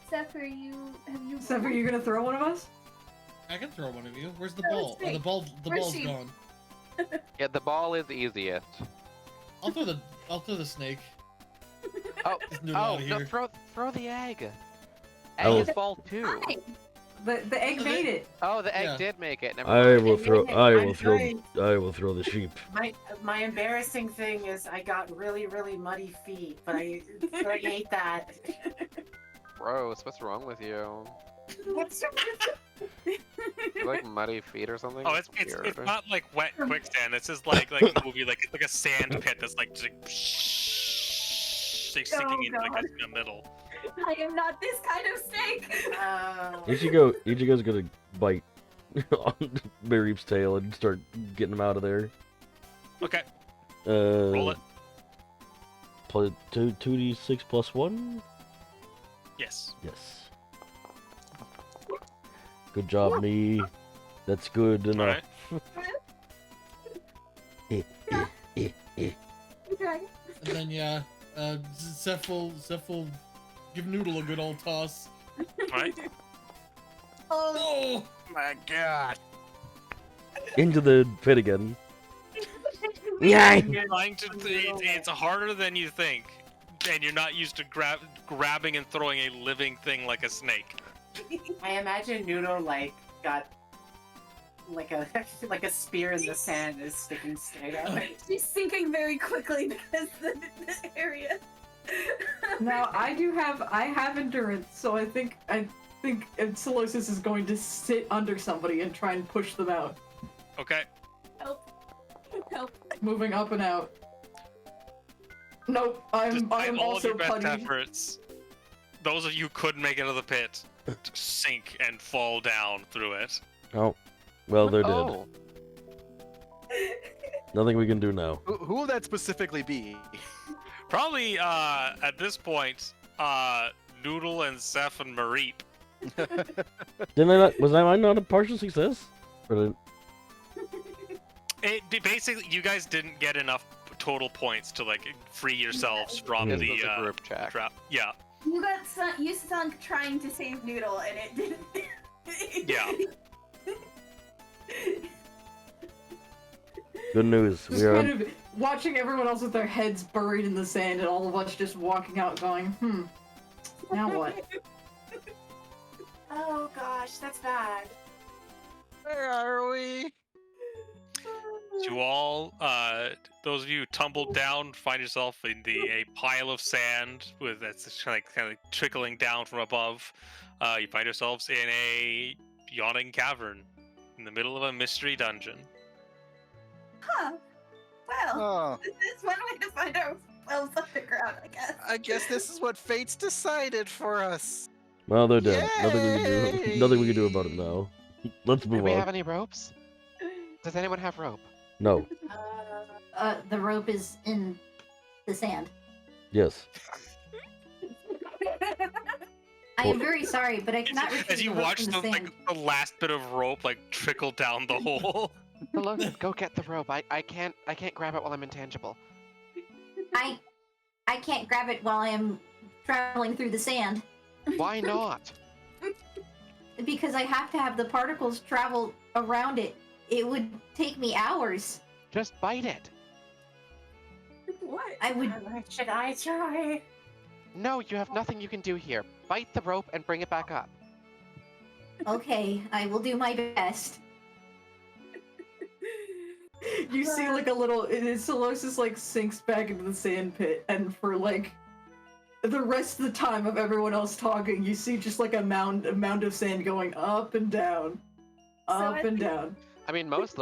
Seth, have you? Seth, are you gonna throw one of us? I can throw one of you. Where's the Oh, ball? it's Oh, the Where's ball's she? gone. Yeah, the ball is easiest. I'll throw the snake. Oh, Just noodle out of no, here. throw the egg. Egg Oh. is ball too. Hi. The egg made it. Oh, the egg Yeah. did make it. Never I mind. will throw. I will I'm throw. trying. I will throw the sheep. My embarrassing thing is I got really muddy feet, but I ate that. Gross. What's wrong with you? What's You like muddy feet or something? Oh, it's Weird. not like wet quicksand. It's just like a movie, like it's like a sand pit that's like just like sinking into like God. the middle. I am not this kind of snake. Ichigo's gonna bite on Mareep's tail and start getting him out of there. Okay, roll it. Play 2d6 plus 1? Yes. Yes. Good job, me. That's good enough. Dragon. And then yeah, Zeph will give Noodle a good old toss. All right. Oh! My God. Into the pit again. It's harder than you think, and you're not used to grabbing and throwing a living thing like a snake. I imagine Noodle like got like a spear in the sand is sticking straight up. She's sinking very quickly because the area. Now I have endurance, so I think Solosis is going to sit under somebody and try and push them out, Okay. Help. moving up and out. Nope, I'm Despite all of also your best putty. efforts, those of you who couldn't make it out of the pit sink and fall down through it. Oh. Well, they're dead. Oh, Nothing we can do now. Who will that specifically be? Probably at this point, Noodle and Zeph and Mareep. Didn't I not? Was I not a partial success? Or Basically, you guys didn't get enough total points to like free yourselves from this the was a group check. trap. Yeah. You sunk trying to save Noodle, and it didn't. Yeah. Good news. Just kind of watching everyone else with their heads buried in the sand, and all of us just walking out, going, now what? Oh gosh, that's bad. Where are we? To all, those of you who tumbled down, find yourself in a pile of sand with that's kind of trickling down from above. You find yourselves in a yawning cavern in the middle of a mystery dungeon. Huh. Well, Oh, this is one way to find ourselves underground, I guess. I guess this is what fate's decided for us. Well, they're dead. Nothing we can do. Yay! Nothing we can do about it now. Let's Do move we on. have any ropes? Does anyone have rope? No. The rope is in the sand. Yes. I am very sorry, but I cannot retrieve As you the rope watch from the sand. the last bit of rope like trickle down the hole. Logan, go get the rope. I can't grab it while I'm intangible. I can't grab it while I am traveling through the sand Why not? because I have to have the particles travel around it It would take me hours. Just bite it. What? I would. Should I try? No, you have nothing you can do here. Bite the rope and bring it back up. Okay, I will do my best. You see like a little Solosis like sinks back into the sand pit, and for like the rest of the time of everyone else talking, you see just like a mound of sand going up and down. Up and down. I mean, most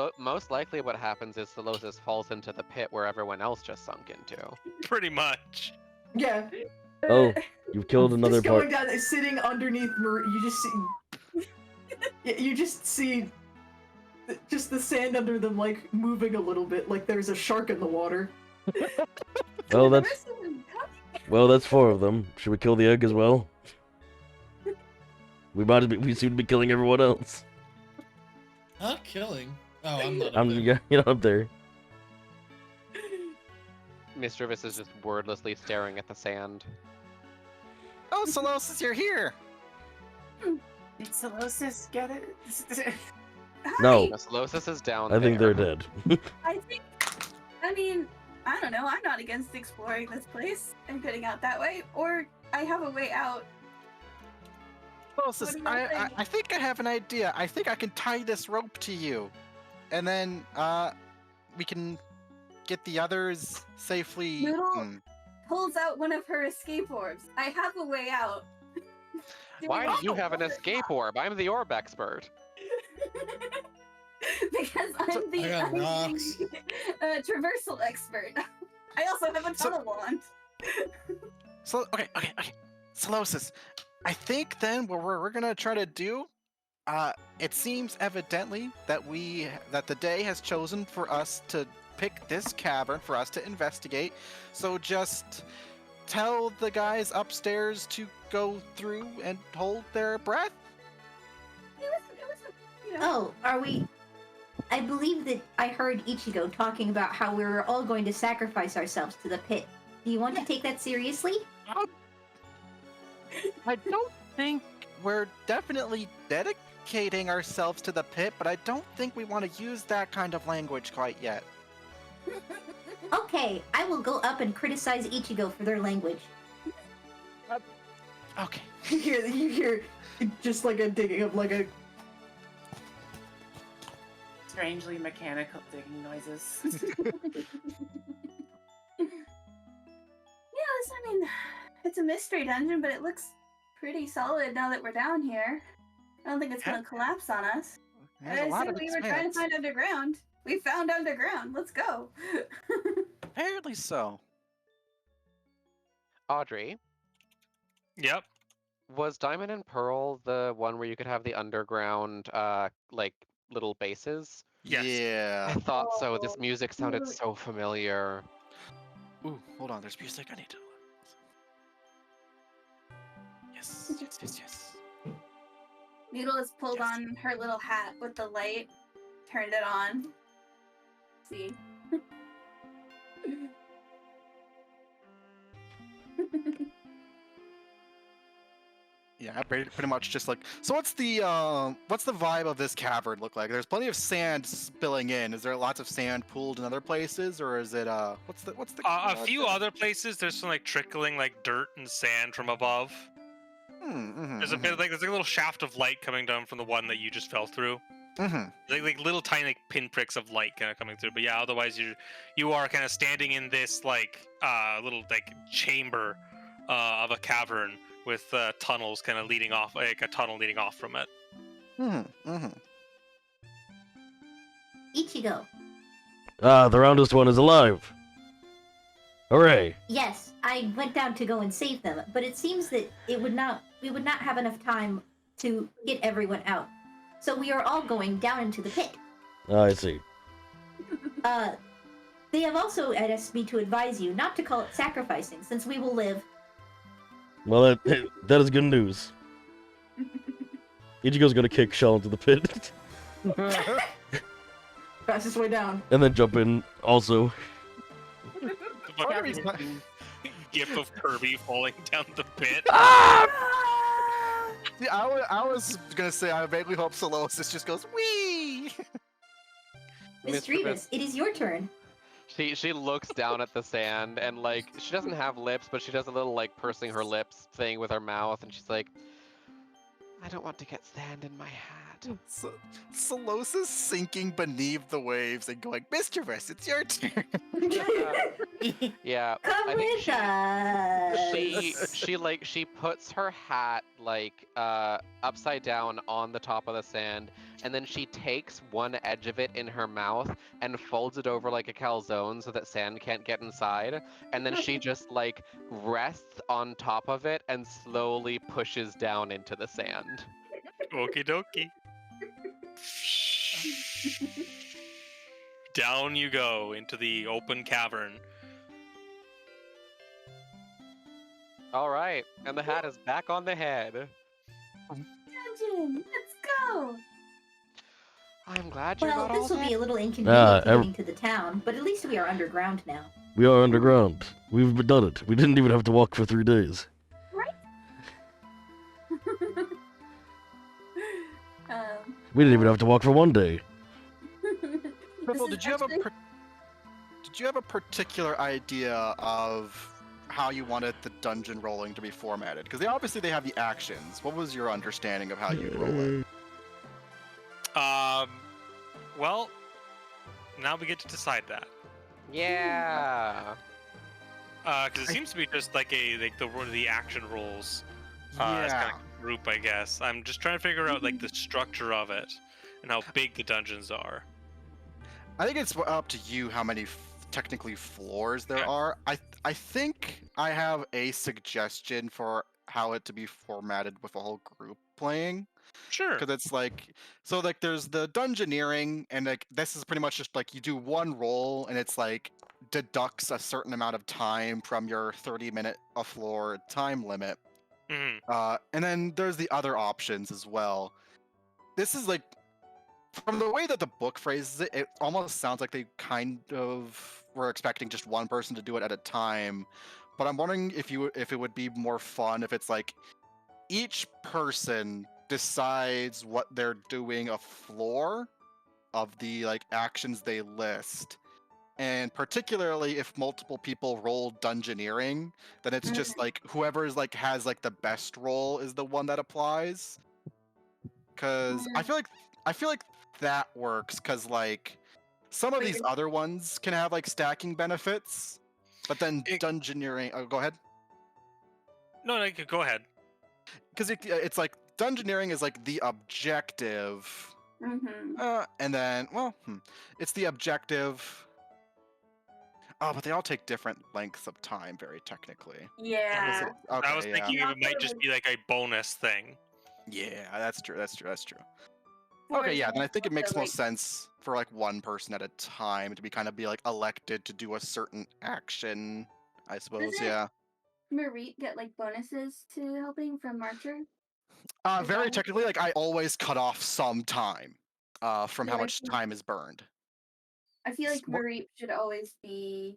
likely what happens is Solosis falls into the pit where everyone else just sunk into. Pretty much. Yeah. Oh, you've killed another Just going part. down, sitting underneath you just see you just see just the sand under them like moving a little bit, like there's a shark in the water. Well, that's 4 of them. Should we kill the egg as well? We seem to be killing everyone else. Not killing. Oh, I'm not. You're not up there. Mischievous is just wordlessly staring at the sand. Oh, Solosis, you're here! Did Solosis get it? No, Solosis is down I think there. they're dead. I mean, I don't know. I'm not against exploring this place and getting out that way, or I have a way out. Solosis, What do you think? I think I have an idea. I think I can tie this rope to you. And then, we can get the others safely... Noodle? Pulls out one of her escape orbs. I have a way out. Why do you have an escape orb? I'm the orb expert. Because I'm the, I got I'm rocks. the traversal expert. I also have a tunnel wand. So, okay. Solosis, I think then what we're gonna try to do, it seems evidently that the day has chosen for us to pick this cavern for us to investigate. So just tell the guys upstairs to go through and hold their breath. It was you know. Oh, are we? I believe that I heard Ichigo talking about how we were all going to sacrifice ourselves to the pit. Do you want to take that seriously? I don't think we're definitely dedicating ourselves to the pit, but I don't think we want to use that kind of language quite yet. Okay, I will go up and criticize Ichigo for their language. Okay. You hear just like a digging of like a Strangely mechanical digging noises. Yes, I mean, it's a mystery dungeon, but it looks pretty solid now that we're down here. I don't think it's gonna collapse on us. There's a I lot said of we were trying to expanse. find underground. We found underground. Let's go. Apparently so. Audrey, Yep. was Diamond and Pearl the one where you could have the underground, like, little bases? Yes. I Yeah. thought so. This Oh, music sounded cute. so familiar. Ooh, hold on. There's music. I need to. Yes. Noodle has pulled Yes. on her little hat with the light, turned it on. See? Yeah, pretty much just like. So what's the vibe of this cavern look like? There's plenty of sand spilling in. Is there lots of sand pooled in other places, or is it what's the A few other places, there's some like trickling like dirt and sand from above. There's a bit of, there's a little shaft of light coming down from the one that you just fell through. Like little tiny like, pinpricks of light kind of coming through. But yeah, otherwise you are kind of standing in this like little like chamber of a cavern with tunnels kind of leading off, like a tunnel leading off from it. Ichigo. Ah, the roundest one is alive. Hooray! Yes, I went down to go and save them, but it seems that we would not have enough time to get everyone out. So we are all going down into the pit. Ah, I see. They have also asked me to advise you not to call it sacrificing, since we will live. Well, that is good news. Ichigo's gonna kick Shell into the pit. fastest way down. And then jump in also. The fucking gif of Kirby falling down the pit. See, I was gonna say I vaguely hope Solosis just goes wee. Mischievous, it is your turn. She looks down at the sand and like she doesn't have lips, but she does a little like pursing her lips thing with her mouth, and she's like, I don't want to get sand in my hat. So, Solosa's sinking beneath the waves and going, Mischievous, it's your turn. Yeah, Come I think with us. she puts her hat like upside down on the top of the sand, and then she takes one edge of it in her mouth and folds it over like a calzone so that sand can't get inside, and then she just like rests on top of it and slowly pushes down into the sand. Okie dokie. Down you go into the open cavern. All right, and the hat is back on the head. Dungeon, let's go. I'm glad you're Well, not all this will dead. be a little inconvenient Ah, getting to the town, but at least we are underground now. We are underground. We've done it. We didn't even have to walk for 3 days. We didn't even have to walk for 1 day. Purple, This is did you have actually- did you have a particular idea of how you wanted the dungeon rolling to be formatted? Because obviously they have the actions. What was your understanding of how you roll it? Well, now we get to decide that. Yeah. Because it seems to be just like the action rolls. As kind of group, I guess. I'm just trying to figure out like the structure of it and how big the dungeons are. I think it's up to you how many technically floors there Okay. are. I think I have a suggestion for how it to be formatted with a whole group playing. Sure. Because it's like, so like there's the dungeoneering, and like this is pretty much just like you do one roll, and it's like deducts a certain amount of time from your 30-minute a floor time limit. Mhm. And then there's the other options as well. This is like, from the way that the book phrases it, it almost sounds like they kind of were expecting just one person to do it at a time. But I'm wondering if it would be more fun if it's like each person decides what they're doing a floor of the like actions they list. And particularly if multiple people roll dungeoneering, then it's just like whoever's like has like the best roll is the one that applies. Cause I feel like that works because like some of Wait, these is- other ones can have like stacking benefits, but then dungeoneering. Oh, go ahead. No, go ahead. Because it's like dungeoneering is like the objective, and then it's the objective. Oh, but they all take different lengths of time, very technically. Yeah. Okay, I was thinking Yeah. it might just be like a bonus thing. Yeah, that's true. That's true. That's true. For Okay, yeah, then I think it example, makes so, more like, sense for like one person at a time to be kind of be like elected to do a certain action. I suppose, it- yeah. Marie get like bonuses to helping from Marcher. Is Very that- technically, like I always cut off some time from So how I much think- time is burned. I feel like Smart- Marie should always be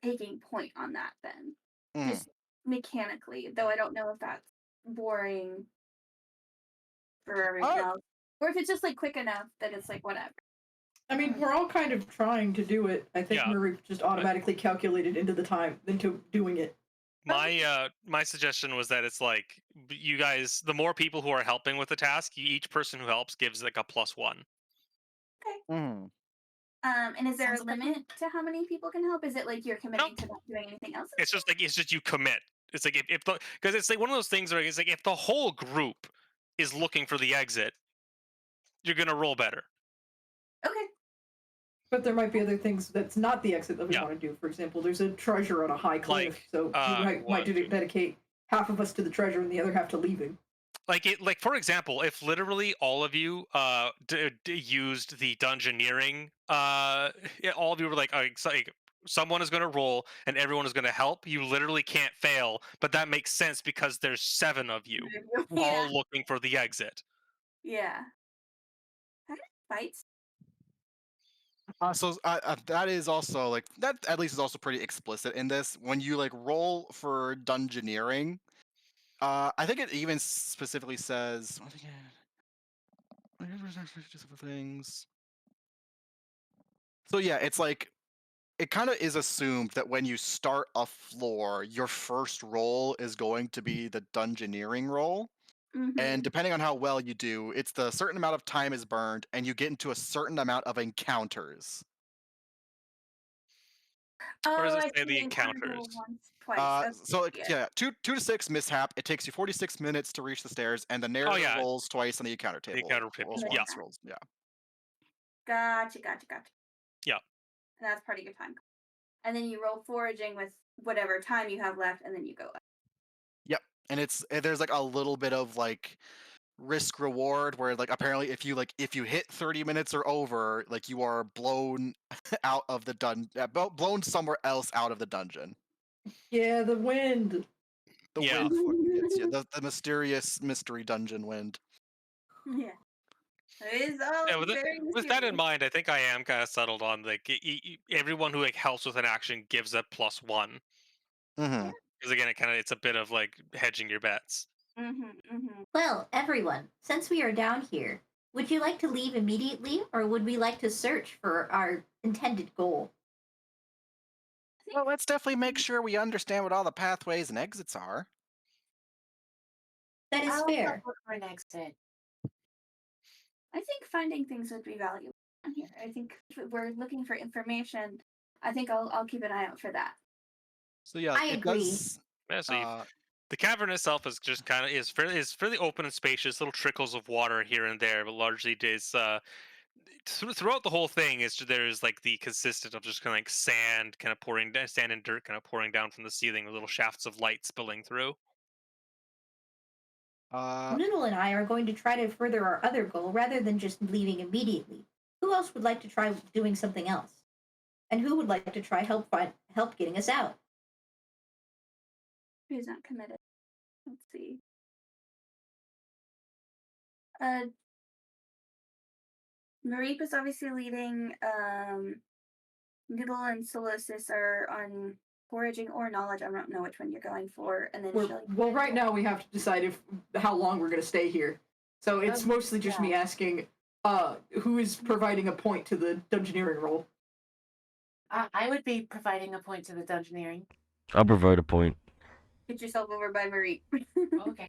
taking point on that then. Mm. Just mechanically, though I don't know if that's boring for everyone else. Or if it's just like quick enough that it's like whatever. I mean, we're all kind of trying to do it. I think Yeah. Marie just automatically calculated into the time into doing it. My suggestion was that it's like you guys, the more people who are helping with the task, each person who helps gives like a +1. Mm. And is there Sounds a like a limit to how many people can help? Is it like you're committing to not doing anything else? It's just you commit. It's like if the because it's like one of those things where it's like if the whole group is looking for the exit, you're gonna roll better. Okay. But there might be other things that's not the exit that we Yeah. want to do. For example, there's a treasure on a high cliff, Like, so we might dedicate half of us to the treasure and the other half to leaving. Like for example, if literally all of you used the dungeoneering, all of you were like, someone is going to roll and everyone is going to help. You literally can't fail, but that makes sense because there's 7 of you all looking for the exit. Yeah. How do fights? So that is also like that at least is also pretty explicit in this. When you like roll for dungeoneering, I think it even specifically says things. So yeah, it's like it kind of is assumed that when you start a floor, your first roll is going to be the dungeoneering roll. And Mm-hmm. depending on how well you do, it's the certain amount of time is burned, and you get into a certain amount of encounters. Or does Oh, it I say see. the Encounter encounters? once, twice. Okay, So like, yeah. yeah, 2 to 6 mishap. It takes you 46 minutes to reach the stairs, and the narrator yeah. rolls twice, and the encounter The table encounter tables. rolls Yeah. once. Rolls, yeah. Gotcha. Yeah. And that's part of your time. And then you roll foraging with whatever time you have left, and then you go up. Yep. And there's like a little bit of like risk reward where like apparently if you hit 30 minutes or over, like you are blown out of the blown somewhere else out of the dungeon. Yeah, the wind. The Yeah. wind fucking hits you. The mysterious mystery dungeon wind. Yeah. It is all Yeah, with very that in mysterious. mind, I think I am kind of settled on like everyone who like helps with an action gives a +1. Mm-hmm. Because again, it's a bit of like hedging your bets. Well, everyone, since we are down here, would you like to leave immediately or would we like to search for our intended goal? Well, let's definitely make sure we understand what all the pathways and exits are. That is I'll fair. look for an exit. I think finding things would be valuable on here. I think if we're looking for information, I think I'll keep an eye out for that. So yeah, I it agree. does. Yeah, so the cavern itself is just kind of is fairly open and spacious. Little trickles of water here and there, but largely it is throughout the whole thing is there's like the consistent of just kind of like sand sand and dirt kind of pouring down from the ceiling with little shafts of light spilling through. Noodle and I are going to try to further our other goal rather than just leaving immediately. Who else would like to try doing something else? And who would like to try help getting us out? Who's not committed? Let's see. Mareep is obviously leading. Noodle and Solosis are on foraging or knowledge. I don't know which one you're going for. And then Well, right now we have to decide how long we're going to stay here. So it's mostly just me asking who is providing a point to the dungeoneering roll. I would be providing a point to the dungeoneering. I'll provide a point. Get yourself over by Mareep. Okay.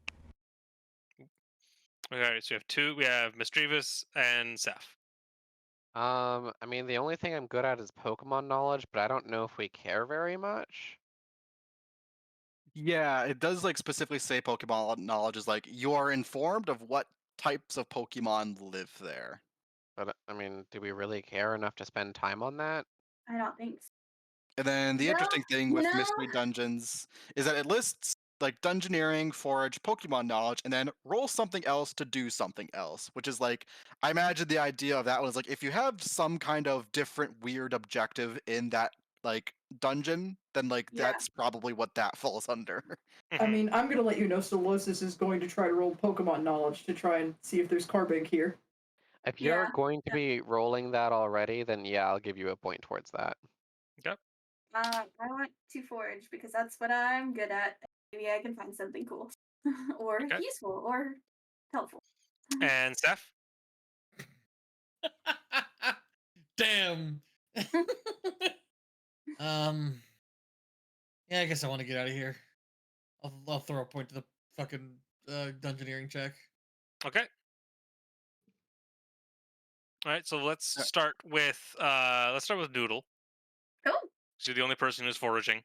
Alright, so we have Misdreavus and Seth. I mean, the only thing I'm good at is Pokemon knowledge, but I don't know if we care very much. Yeah, it does like specifically say Pokemon knowledge is like you are informed of what types of Pokemon live there. But I mean, do we really care enough to spend time on that? I don't think so. And then the Well, interesting thing you with know- mystery dungeons is that it lists like dungeoneering, forage, Pokemon knowledge, and then roll something else to do something else, which is like I imagine the idea of that was like if you have some kind of different weird objective in that like dungeon, then like Yeah. that's probably what that falls under. I mean, I'm going to let you know Solosis is going to try to roll Pokemon knowledge to try and see if there's Carbink here. If you're Yeah. going to be rolling that already, then yeah, I'll give you a point towards that. I want to forage because that's what I'm good at. Maybe I can find something cool or useful or helpful. And Seth? Damn. Yeah, I guess I want to get out of here. I'll throw a point to the fucking dungeoneering check. Okay. All right, so let's start with Noodle. Cool. She's the only person who's foraging.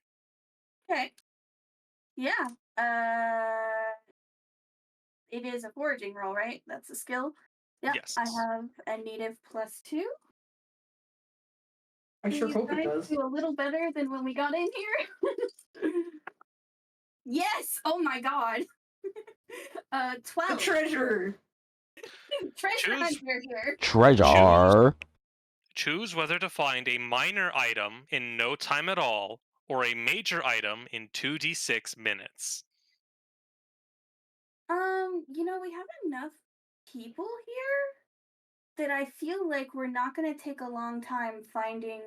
Okay. Yeah. It is a foraging roll, right? That's a skill. Yep. Yes. I have a native +2. I sure hope it does. Do a little better than when we got in here. Yes! Oh my god. 12. The treasure! Treasure hunter here. Treasure. Choose whether to find a minor item in no time at all or a major item in 2d6 minutes. We have enough people here that I feel like we're not going to take a long time finding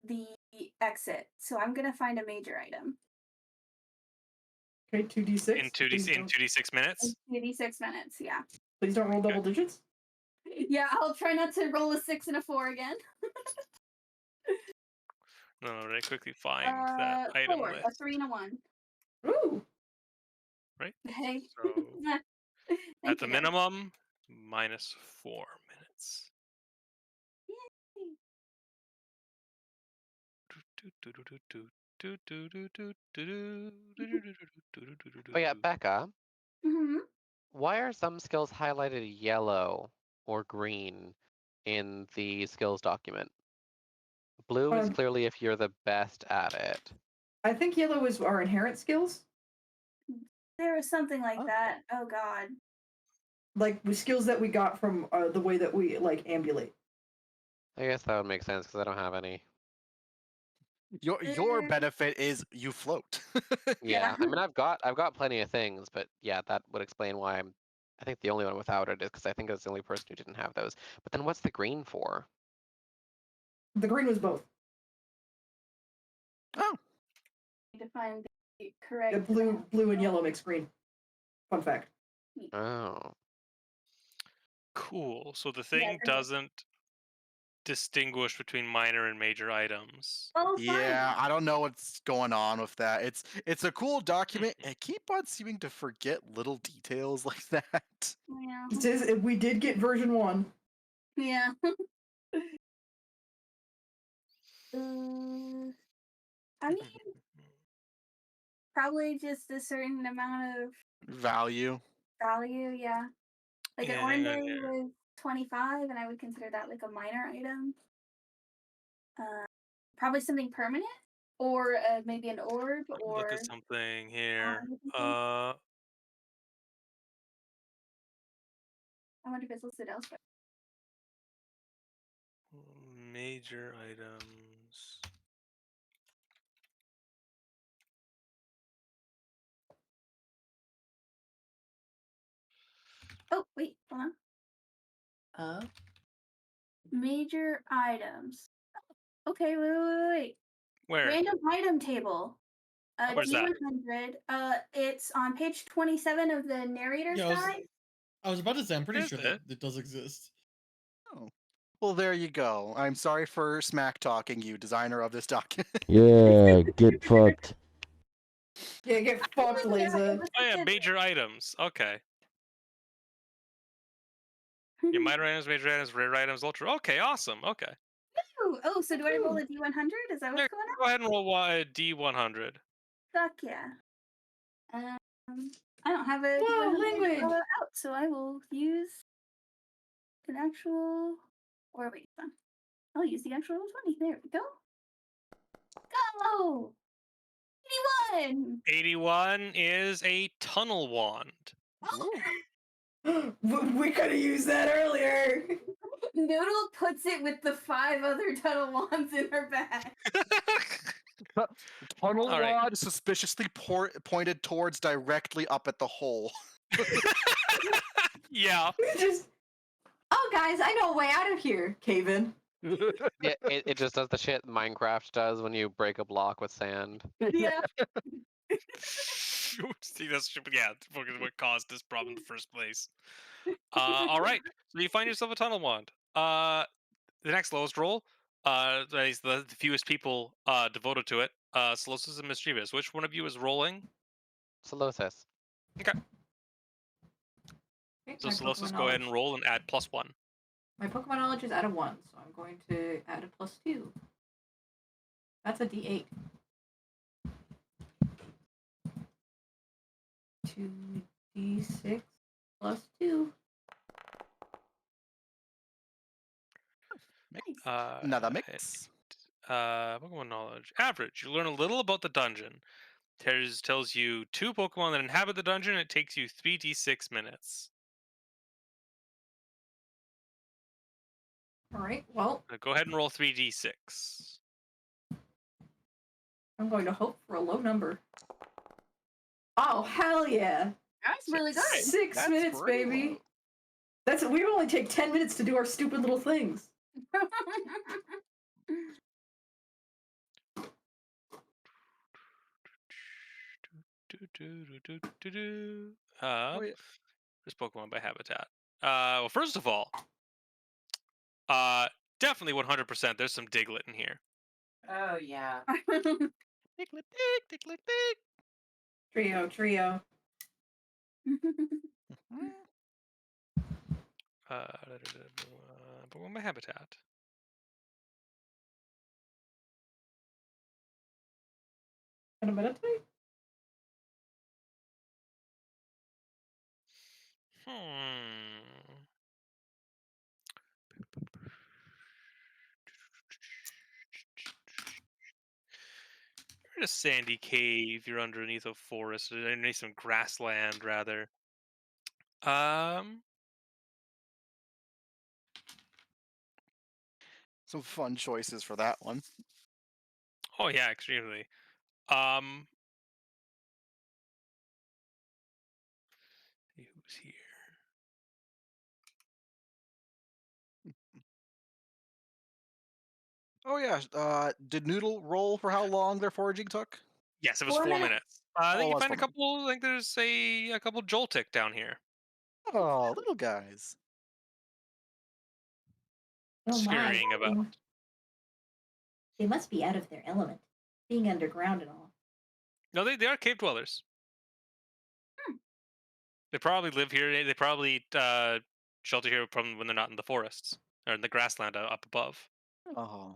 the exit. So I'm going to find a major item. Okay, 2d6. In 2d6 minutes? In 2d6 minutes, yeah. Please don't roll double digits. Yeah, I'll try not to roll a 6 and a 4 again. No, I quickly find that item 4, list. a 3 and a 1. Ooh. Right. Hey. So Thank at the you, guys. minimum, -4 minutes. But yeah, Becca, Mm-hmm. why are some skills highlighted yellow or green in the skills document? Blue is Um, clearly if you're the best at it. I think yellow is our inherent skills, There was something like Oh. that. Oh god. like the skills that we got from the way that we like ambulate. I guess that would make sense because I don't have any. Your benefit is you float. Yeah, I mean I've got plenty of things, but yeah, that would explain why I think the only one without it is because I think I was the only person who didn't have those. But then what's the green for? The green was both. Oh, Need to find the correct. The blue and yellow makes green. Fun fact. Oh. Cool. So the thing perfect. doesn't distinguish between minor and major items. Oh, yeah, fine. I don't know what's going on with that. It's a cool document. I keep on seeming to forget little details like that. Yeah. We did get version 1. Yeah. I mean, probably just a certain amount of Value. value. Yeah. Like Yeah, an hang on ordinary here. was 25, and I would consider that like a minor item. Probably something permanent, or maybe an orb, or Look at something here. I wonder if it's listed elsewhere. Major items. Oh, wait, hold on. Major items. Okay, wait. Where? Random item table. Where's that? D100. It's on page 27 of the narrator's Yeah, guide. I was about to say, I'm pretty Is sure it? that it does exist. Oh. Well, there you go. I'm sorry for smack talking you, designer of this document. Yeah, get fucked. Yeah, get fucked, Laser. Oh yeah, major items. Okay. Yeah, minor items, major items, rare items, ultra. Okay, awesome. Okay. Oh, so do I roll a D100? Is that what's Yeah, going on? go ahead and roll a D100. Fuck yeah. I don't have a Whoa, D100 language. out, so I will use an actual. Or wait, I'll use the actual 20. There we go. Go! 81! 81 is a tunnel wand. We could have used that earlier. Noodle puts it with the 5 other tunnel wands in her bag. Tunnel All right. wad suspiciously pointed towards directly up at the hole. Yeah. Oh, guys, I know a way out of here. Cave in. Yeah, it just does the shit Minecraft does when you break a block with sand. Yeah. See, that's yeah, what caused this problem in the first place. All right. So you find yourself a tunnel wand. The next lowest roll, that is the fewest people devoted to it. Solosis and Mischievous. Which one of you is rolling? Solosis. Okay. So My Solosis, Pokemon go ahead knowledge. and roll and add +1. My Pokemon knowledge is at a 1, so I'm going to add a +2. That's a D8. 2d6 +2. Another mix. Pokemon knowledge. Average. You learn a little about the dungeon. Tells you 2 Pokemon that inhabit the dungeon. It takes you 3d6 minutes. All right. Well, Go ahead and roll 3d6. I'm going to hope for a low number. Oh, hell yeah. That's really good. 6 That's minutes, pretty baby. low. We only take 10 minutes to do our stupid little things. Oh, yeah. There's Pokemon by habitat. Well, first of all, definitely 100%. There's some Diglett in here. Oh yeah. Tickle tick, tickle tick. Trio. Pokemon habitat. Gonna meditate? You're in a sandy cave. You're underneath a forest, underneath some grassland, rather. Some fun choices for that one. Oh yeah, extremely. Who's here? Oh yeah. Did Noodle roll for how long their foraging took? Yes, it was 4 4 minutes. minutes. I think Oh, you it was find 4 a minutes. couple. I think there's a couple Joltik down here. Oh, little guys. Oh my. Scurrying about. They must be out of their element, being underground and all. No, they are cave dwellers. They probably live here. They probably shelter here from when they're not in the forests or in the grassland up above. Oh.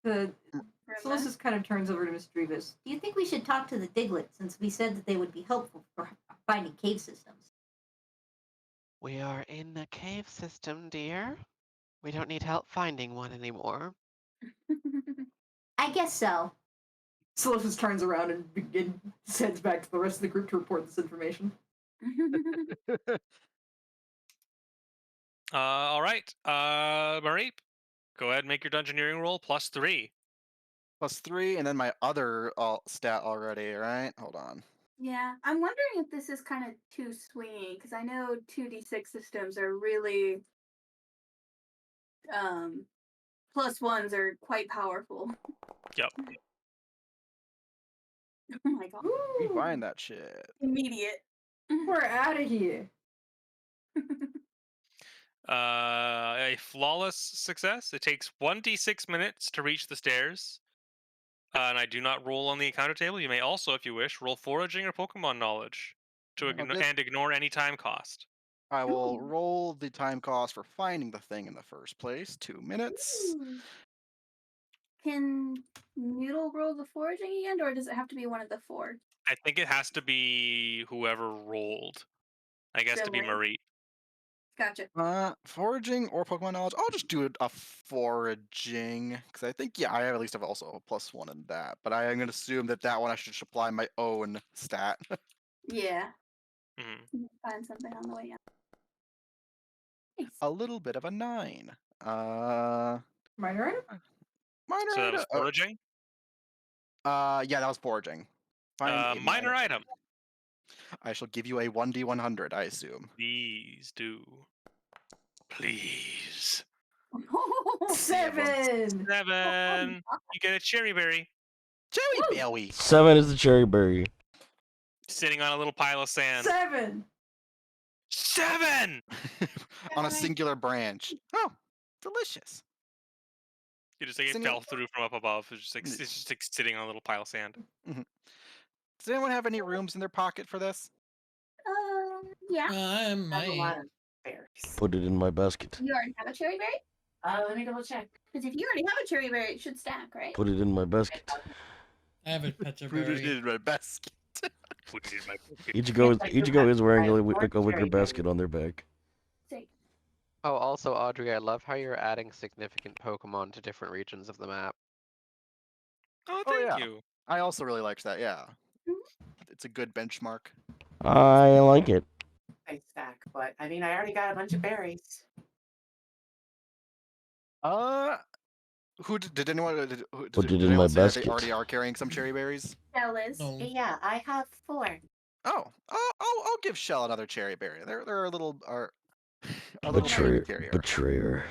The Mm. Solstice kind of turns over to Miss Drevis. Do you think we should talk to the Diglett since we said that they would be helpful for finding cave systems? We are in the cave system, dear. We don't need help finding one anymore. I guess so. Solstice turns around and heads back to the rest of the group to report this information. All right. Marie, go ahead and make your dungeoneering roll +3. +3, and then my other stat already, right? Hold on. Yeah, I'm wondering if this is kind of too swingy because I know 2d6 systems are really +1s are quite powerful. Yep. Oh my god. We Ooh, find that shit. Immediate. we're out of here. A flawless success. It takes 1d6 minutes to reach the stairs. And I do not roll on the encounter table. You may also, if you wish, roll foraging or Pokemon knowledge Okay. and ignore any time cost. I will Ooh. roll the time cost for finding the thing in the first place. 2 minutes. Ooh. Can Noodle roll the foraging again, or does it have to be one of the 4? I think it has to be whoever rolled. I guess to be Really? Marie. Gotcha. Foraging or Pokemon knowledge. I'll just do a foraging because I think I at least have also a +1 in that. But I am gonna assume that one I should apply my own stat. Yeah. Mhm. Find something on the way out. Nice. A little bit of a 9. Minor item? Minor So that was item. foraging. Yeah, that was foraging. Find a Minor item. I shall give you a 1d100, I assume. Please do. Please. 7! 7. You get a cherry berry Cherry berry. 7 is the cherry berry. sitting on a little pile of sand. 7! 7! On a singular branch. Oh, delicious. You just like it Single- fell through from up above. It's just like sitting on a little pile of sand. Does anyone have any rooms in their pocket for this? Yeah. I Have a might. lot of berries. Put it in my basket. You already have a cherry berry? Let me double check. Because if you already have a cherry berry, it should stack, right? Put it in my basket. I have a pecha Put it berry. in my basket. Put it in my pocket. Ichigo is wearing a One wicker cherry basket berry. on their back. Sick. Oh, also, Audrey, I love how you're adding significant Pokemon to different regions of the map. Oh, Oh, thank yeah. you. I also really liked that, yeah. It's a good benchmark. I like it. I stack, but I mean, I already got a bunch of berries. Who did anyone Put it in anyone my say that basket. they already are carrying some cherry berries? Shell is. No. Yeah, I have 4. Oh, I'll give Shell another cherry berry. They're a little berry carrier. Betrayer.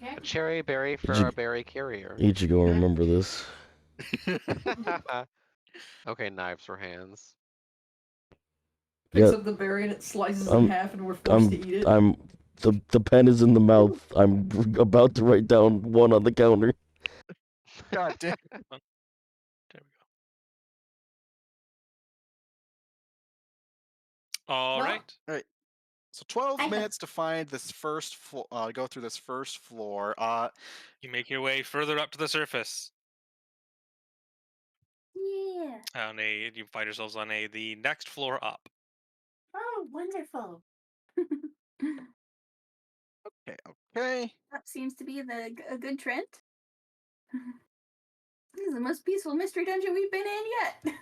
A cherry berry for you- a berry carrier. Ichigo, remember this. Okay, knives for hands. Picks Yeah. up the berry and it slices in half and we're forced to eat it. I'm The pen is in the mouth. I'm about to write down 1 on the counter. God damn. There we go. All Well, right. So 12 I have- minutes to find this first floor. Go through this first floor. You make your way further up to the surface. Yeah. You find yourselves on the next floor up. Oh, wonderful. Okay. That seems to be a good trend. This is the most peaceful mystery dungeon we've been in yet.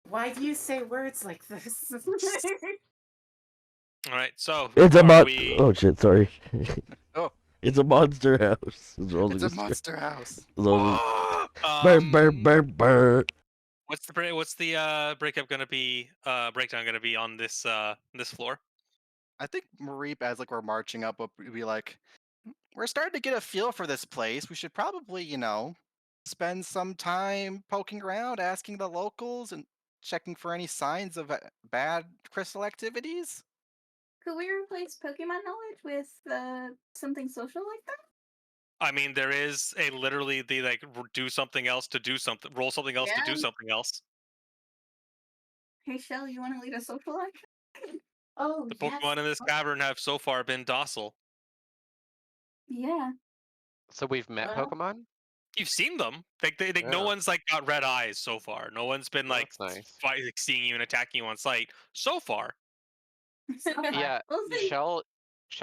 Why do you say words like this? All right. So It's a are we? Oh shit! Sorry. Oh. It's a monster house. It's a monster house. Burr, burr, burr, burr. What's the breakup gonna be? Breakdown gonna be on this this floor? I think Marie, as like we're marching up, will be like, we're starting to get a feel for this place. We should probably, spend some time poking around, asking the locals, and checking for any signs of bad crystal activities. Could we replace Pokemon knowledge with something social like that? I mean, there is a literally the do something else to do something, roll something else to do Yeah. something else. Hey, Shell, you want to lead a social action? Oh, The yes. Pokemon in this cavern have so far been docile. Yeah. So we've met Well, Pokemon? You've seen them. No Yeah. one's got red eyes so far. No one's been Well, that's nice. seeing you and attacking you on sight so far. Yeah, We'll see. Shell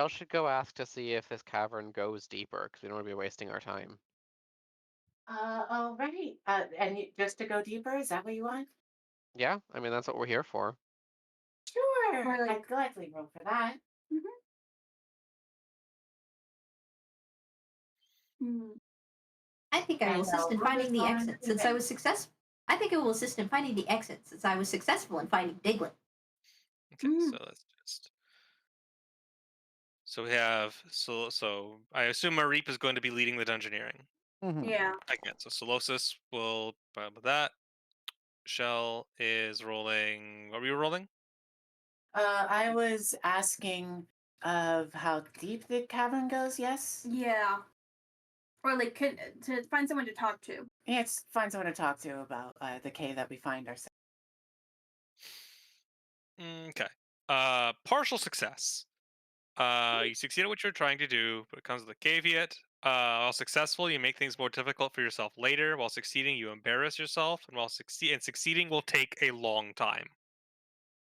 should go ask to see if this cavern goes deeper, because we don't want to be wasting our time. All right. Just to go deeper, is that what you want? Yeah, I mean, that's what we're here for. Sure. Or, like- I'd gladly roll for that. Hmm. I think I will assist in finding the exit since I was successful. I think it will assist in finding the exit since I was successful in finding Diglett. Okay, so let's just. So we have so I assume Mareep is going to be leading the dungeoneering. Yeah. Again, so Solosis will with that. Shell is rolling. What were you rolling? I was asking of how deep the cavern goes. Yes. Yeah. Or like to find someone to talk to. Yeah, it's find someone to talk to about the cave that we find ourselves. Okay. Partial success. You succeed at what you're trying to do, but it comes with a caveat. While successful, you make things more difficult for yourself later. While succeeding, you embarrass yourself, and succeeding will take a long time.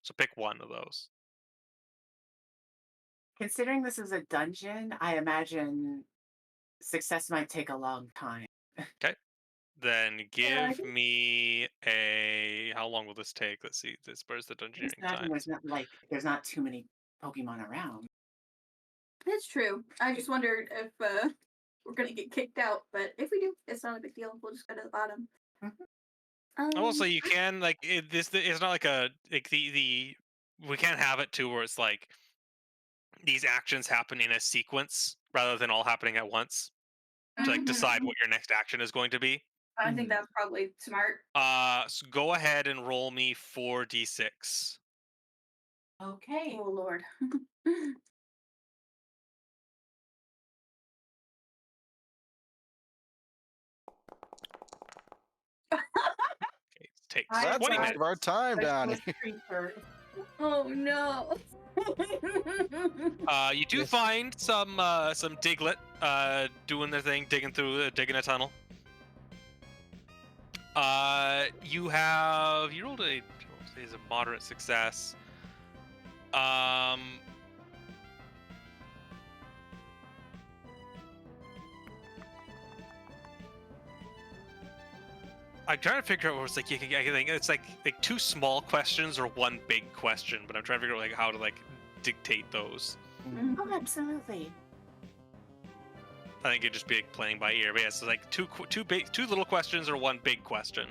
So pick one of those. Considering this is a dungeon, I imagine success might take a long time. Then give me a. How long will this take? Let's see. Where's the dungeoneering time? There's not too many Pokemon around. That's true. I just wondered if we're gonna get kicked out, but if we do, it's not a big deal. We'll just go to the bottom. Also, you can it's not like the we can't have it too where it's like these actions happen in a sequence rather than all happening at once to decide what your next action is going to be. I think that's probably smart. So go ahead and roll me 4d6. Okay. Oh Lord. Okay, it takes I 20 got- minutes. Of our time, Donnie. Oh no. You do find some Diglett doing their thing, digging a tunnel. You rolled a moderate success. I'm trying to figure out where it's like it's like two small questions or one big question, but I'm trying to figure out how to dictate those. Oh, absolutely. I think it'd just be playing by ear. But yeah, so two little questions or one big question.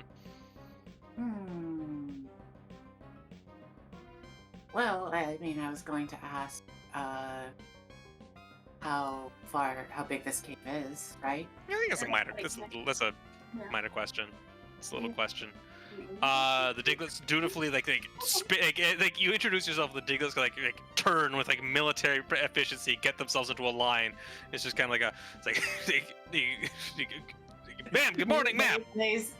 Well, I mean, I was going to ask how big this cave is, right? I think that's a minor. That's a minor question. It's a little question. The Diglets dutifully like you introduce yourself. The Diglets like turn with like military efficiency, get themselves into a line. It's just kind of like it's like ma'am, good morning, ma'am.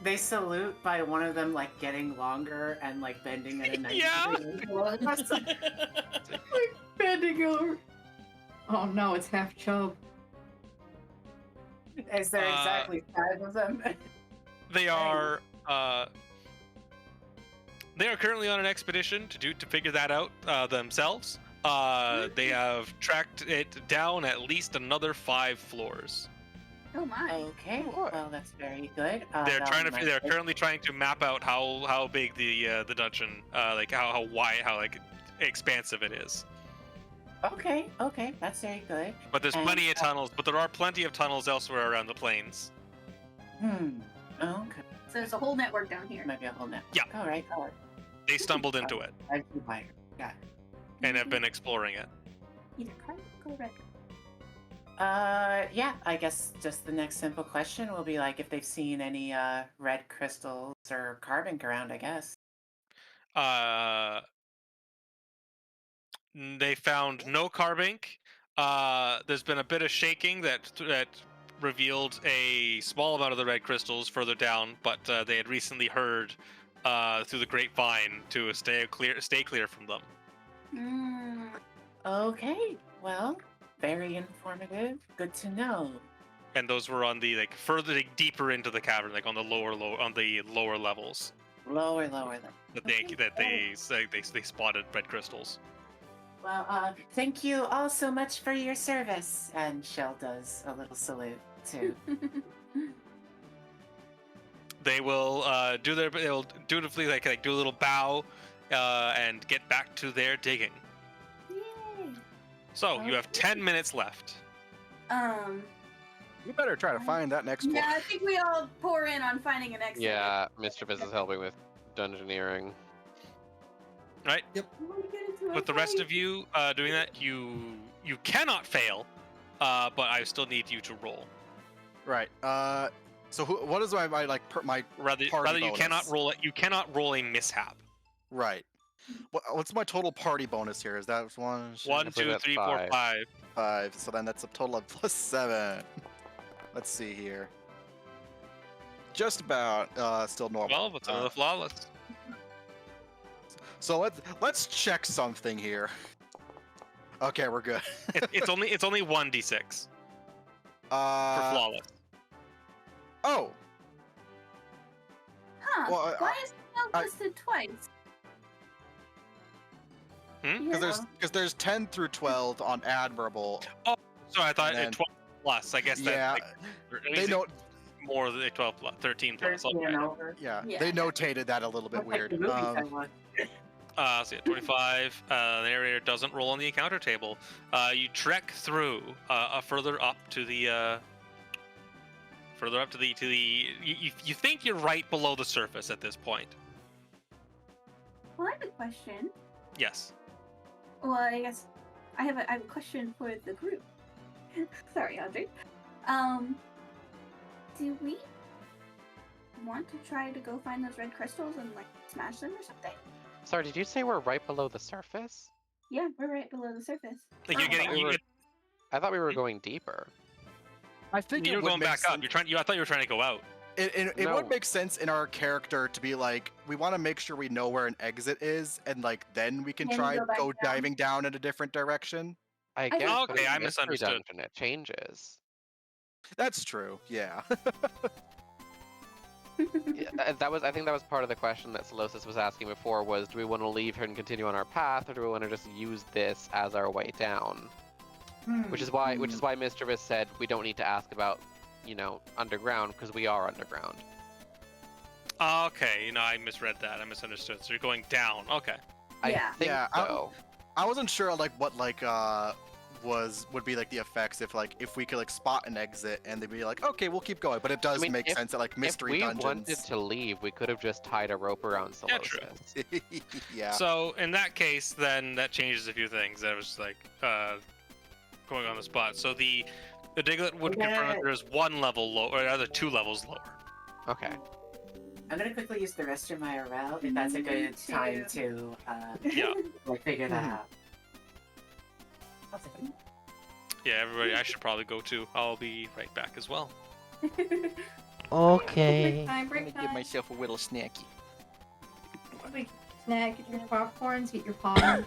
They salute by one of them like getting longer and like bending at a 90 Yeah. degree. Like bending over. Oh no, it's half chub. Is there exactly 5 of them? They are currently on an expedition to figure that out themselves. They have tracked it down at least another 5 floors. Oh my. Okay, well that's very good. They're currently trying to map out how big the dungeon, like how wide, how like expansive it is. Okay, that's very good. But there's And, plenty of tunnels. But there are plenty of tunnels elsewhere around the plains. Okay. So there's a whole network down here. Maybe a whole net. Yeah. All right. They stumbled into it I see why. Got it. and have been exploring it. Either carbon or red. Yeah, I guess just the next simple question will be like if they've seen any red crystals or carbon around, I guess. They found no carbink. There's been a bit of shaking that revealed a small amount of the red crystals further down, but they had recently heard through the grapevine to stay clear from them. Okay, well, very informative. Good to know. And those were on the further deeper into the cavern, like on the lower levels. Lower level. They spotted red crystals. Well, thank you all so much for your service. And Shell does a little salute too. They will they'll dutifully like do a little bow and get back to their digging. Yay. So you have 10 minutes left. You better try to find that next one. Yeah, I think we all pour in on finding an exit. Yeah, Mischievous is helping with dungeoneering. Right? With With the rest of you doing that, you cannot fail, but I still need you to roll. Right. So what is my my Rather party you bonus? cannot roll it. You cannot roll a mishap. Right. What's my total party bonus here? Is that 1, 1, 2, that's 3, 4, 5. 5? So then that's a total of +7. Let's see here. Just about still normal. 12. It's another flawless. So let's check something here. Okay, we're good. It's only 1d6 for flawless. Oh. Huh? Well, Why is it listed twice? Because there's 10 through 12 on admirable. Oh, so I thought then, 12 plus. I guess yeah, they know more than 12 plus, 13 plus. 13 Okay. and over. Yeah, Yeah. they notated that a little bit Looks like weird. the movies I watched. So yeah, 25. The narrator doesn't roll on the encounter table. You trek through further up to the. You think you're right below the surface at this point. Well, I have a question. Yes. Well, I guess I have a question for the group. Sorry, Audrey. Do we want to try to go find those red crystals and like smash them or something? Sorry, did you say we're right below the surface? Yeah, we're right below the surface. Like you're getting. I thought we were going deeper. I think You're it would going make back up. sense- I thought you were trying to go out. It No. would make sense in our character to be like, we want to make sure we know where an exit is, and like then we can Then try go back go down. diving down in a different direction. I think- guess. but Okay, in I Mystery misunderstood. Dungeon, it changes. That's true. Yeah. Yeah, I think that was part of the question that Solosis was asking before was, do we want to leave here and continue on our path, or do we want to just use this as our way down? Which is why Mischievous said we don't need to ask about, underground, because we are underground. Okay, I misread that. I misunderstood. So you're going down. Okay. Yeah. I think Yeah, so. I wasn't sure like what would be like the effects if we could spot an exit and they'd be like, okay, we'll keep going. But it does make sense that mystery if we dungeons. wanted to leave, we could have just tied a rope around Solosis. Yeah, true. Yeah. So in that case, then that changes a few things. That was going on the spot. So the Diglett would confirm that there's one level lower, or rather 2 levels lower. Okay. I'm gonna quickly use the restroom IRL if that's a good time to Yeah. like figure that out. Yeah, everybody, I should probably go too. I'll be right back as well. Okay. Break time, I'm break gonna give time. myself a little snacky. Wait, snack, get your popcorns, get your pop, drink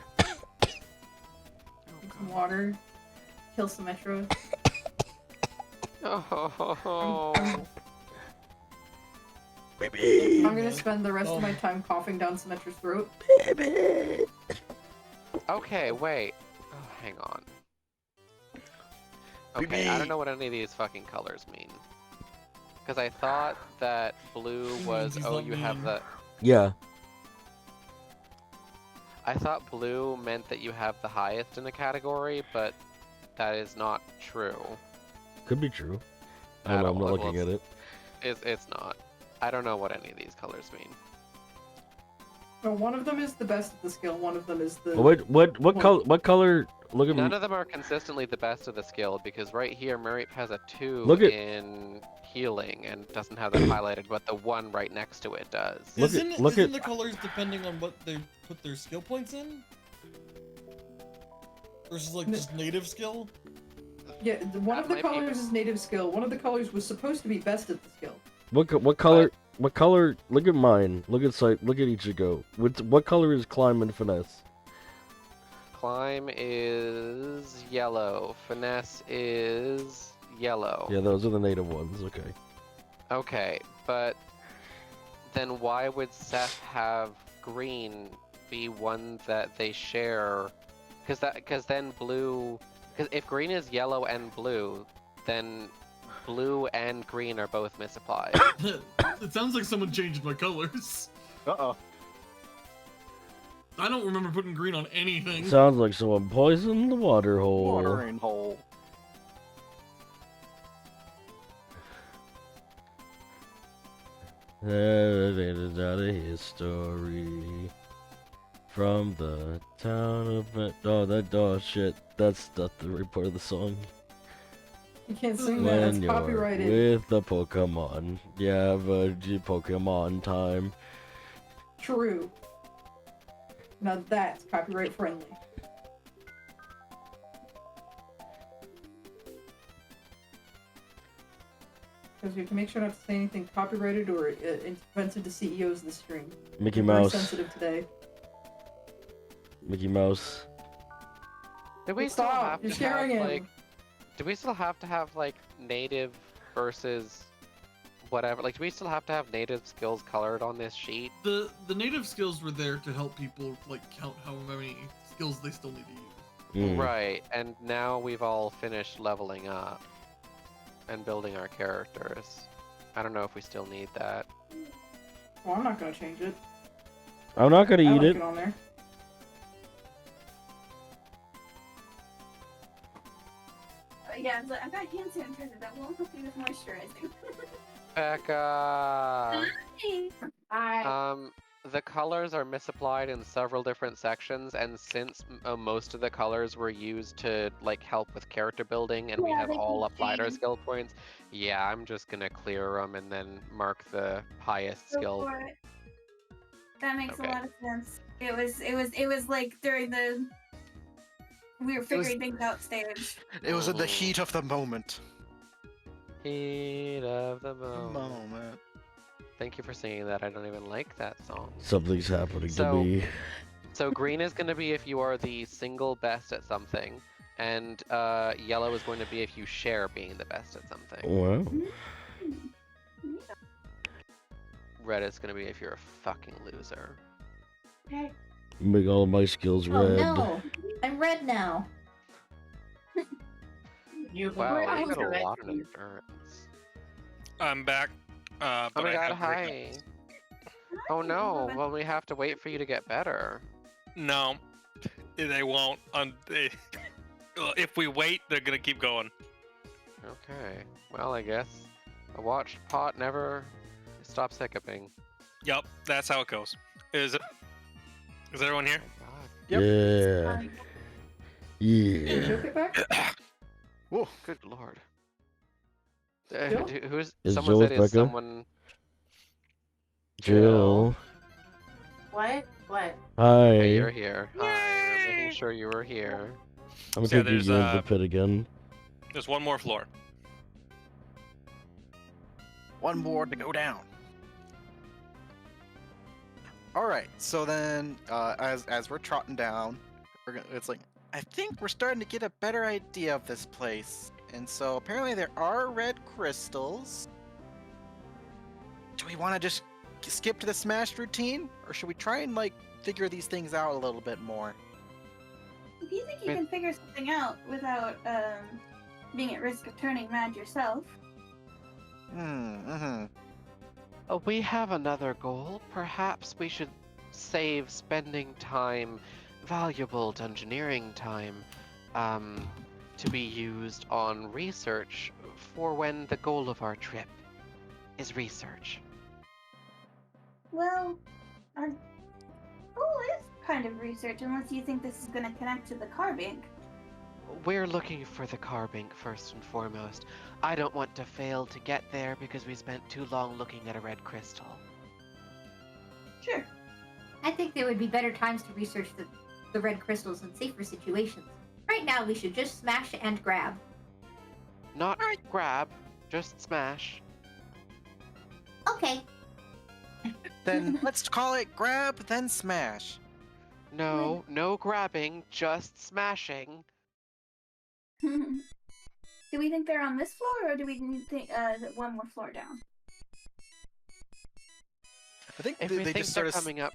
some water, kill some Metro. Oh. Baby. I'm gonna spend the rest of my time coughing down Symmetra's throat. Baby. Okay, wait. Oh, hang on. Okay, I don't know what any of these fucking colors mean. Because I thought that blue was, He's oh, not you have mean. the... Yeah. I thought blue meant that you have the highest in the category, but that is not true. Could be true. I At don't know. I'm all. not Well, looking at it. It's not. I don't know what any of these colors mean. No, one of them is the best at the skill. One of them is the. Oh, wait, what One- color? What color? Look at None me. of them are consistently the best of the skill, because right here, Marip has a 2 Look at- in healing and doesn't have that highlighted, but the one right next to it does. Look at- Isn't look at- the colors depending on what they put their skill points in? Versus like just native skill? Yeah, one That of the might be- colors is native skill. One of the colors was supposed to be best at the skill. What color? What color? Look at mine. Look at sight. Look at Ichigo. What color is climb and finesse? Climb is yellow. Finesse is yellow. Yeah, those are the native ones. Okay. Okay, but then why would Seth have green be one that they share? Because then blue. Because if green is yellow and blue, then blue and green are both misapplied. It sounds like someone changed my colors. Uh-oh. I don't remember putting green on anything. Sounds like someone poisoned the water hole. Watering hole. That is out of history. From the town of oh shit. That's not the right part of the song. You can't sing that. When That's you're copyrighted. with the Pokemon. Yeah, but Pokemon time. True. Now that's copyright friendly. Because we have to make sure not to say anything copyrighted or offensive to CEOs of the stream. Mickey Very Mouse. sensitive today. Mickey Mouse. Do we still Stop! have You're to scaring have him. like? Do we still have to have like native versus whatever? Like, do we still have to have native skills colored on this sheet? The native skills were there to help people like count how many skills they still need to use. Mm. Right, and now we've all finished leveling up and building our characters. I don't know if we still need that. Well, I'm not gonna change it. I'm not gonna I eat like it. on there. Yeah, I've got hand sanitizer that won't help you with moisturizing. Becca! I The colors are misapplied in several different sections, and since most of the colors were used to like help with character building, and we Yeah, have they all can applied our change. skill points, yeah, I'm just gonna clear them and then mark the highest Go skill. for it. That makes Okay. a lot of sense. It was like during the we were figuring things out stage. It was in the Mhm. heat of the moment. Heat of the moment. Moment. Thank you for singing that. I don't even like that song. Something's happening So- to me. So green is going to be if you are the single best at something, and yellow is going to be if you share being the best at something. Well, Red is going to be if you're a fucking loser. Okay. make all my skills Oh red. no, I'm red now. you Wow, were you got a accurate. lot of endurance. I'm back. Oh But my I god, have break- hi. Oh no, well we have to wait for you to get better. No, they won't. If we wait, they're gonna keep going. Okay, well I guess a watched pot never stops hiccuping. Yup, that's how it goes. Is everyone here? Oh my god. Yep. Yeah. Did Yeah. Joe get back? Whoa. Good lord. Jill? Who's Is someone Jill said with is Becca? someone Jill. What? What? Hi. Hey, you're here. Hi, we're making sure you were here. I'm So yeah, gonna get there's you in the pit again. There's one more floor. One more to go down. All right. So then, as we're trotting down, it's like I think we're starting to get a better idea of this place. And so apparently there are red crystals. Do we want to just skip to the smash routine, or should we try and like figure these things out a little bit more? If you think you can figure something out without being at risk of turning mad yourself. We have another goal. Perhaps we should save spending time, valuable dungeoneering time, to be used on research for when the goal of our trip is research. Well, our goal is kind of research, unless you think this is going to connect to the carbink. We're looking for the carbink first and foremost. I don't want to fail to get there because we spent too long looking at a red crystal. Sure. I think there would be better times to research the red crystals in safer situations. Right now, we should just smash and grab. Not grab, just smash. Okay. Then let's call it grab, then smash. No, no grabbing, just smashing. Do we think they're on this floor, or do we think one more floor down? I think If they we think just they're sort of. coming up,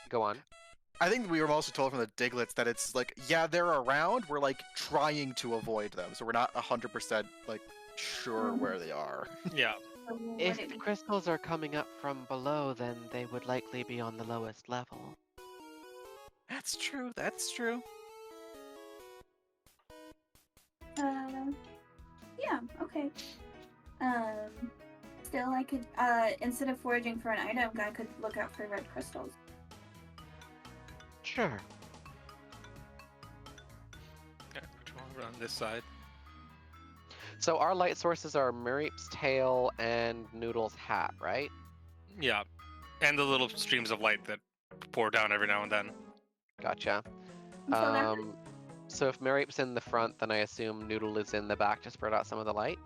go on. I think we were also told from the Diglets that it's like, yeah, they're around. We're like trying to avoid them, so we're not 100% like sure where they are. Yeah. So what If do the we- crystals are coming up from below, then they would likely be on the lowest level. That's true. That's true. Yeah, okay. Still, I could, instead of foraging for an item, I could look out for red crystals. Sure. Okay, which one? We're on this side. So our light sources are Murip's tail and Noodle's hat, right? Yeah. And the little streams of light that pour down every now and then. Gotcha. So that So if Murip's in the front, then I assume Noodle is in the back to spread out some of the light?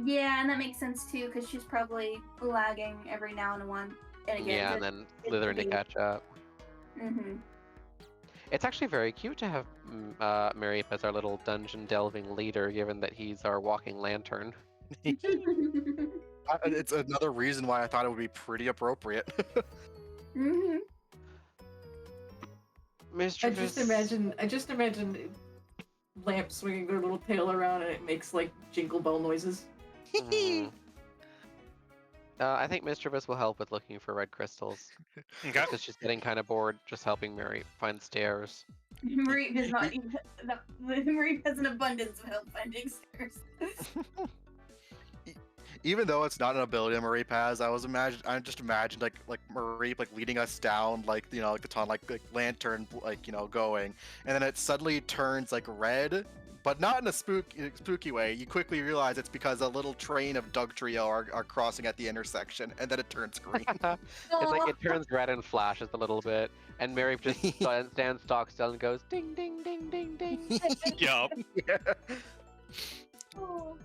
yeah, and that makes sense too, because she's probably lagging every now and again. Yeah, and then Slytherin to catch up. Mm-hmm. It's actually very cute to have Murip as our little dungeon delving leader, given that he's our walking lantern. It's another reason why I thought it would be pretty appropriate. Mm-hmm. Mr. I just imagine Lamp swinging their little tail around and it makes like jingle bell noises. I think Mischievous will help with looking for red crystals. Okay. Because she's getting kind of bored just helping Mary find stairs. Marie does not. Marie has an abundance of help finding stairs. Even though it's not an ability that Marie has, I just imagined like Marie like leading us down like like the ton like lantern going, and then it suddenly turns like red, but not in a spooky way. You quickly realize it's because a little train of Doug Trio are crossing at the intersection, and then it turns green. It's like it turns red and flashes a little bit, and Mary just stands stock still and goes ding ding ding ding ding. Yup. Yeah. Oh.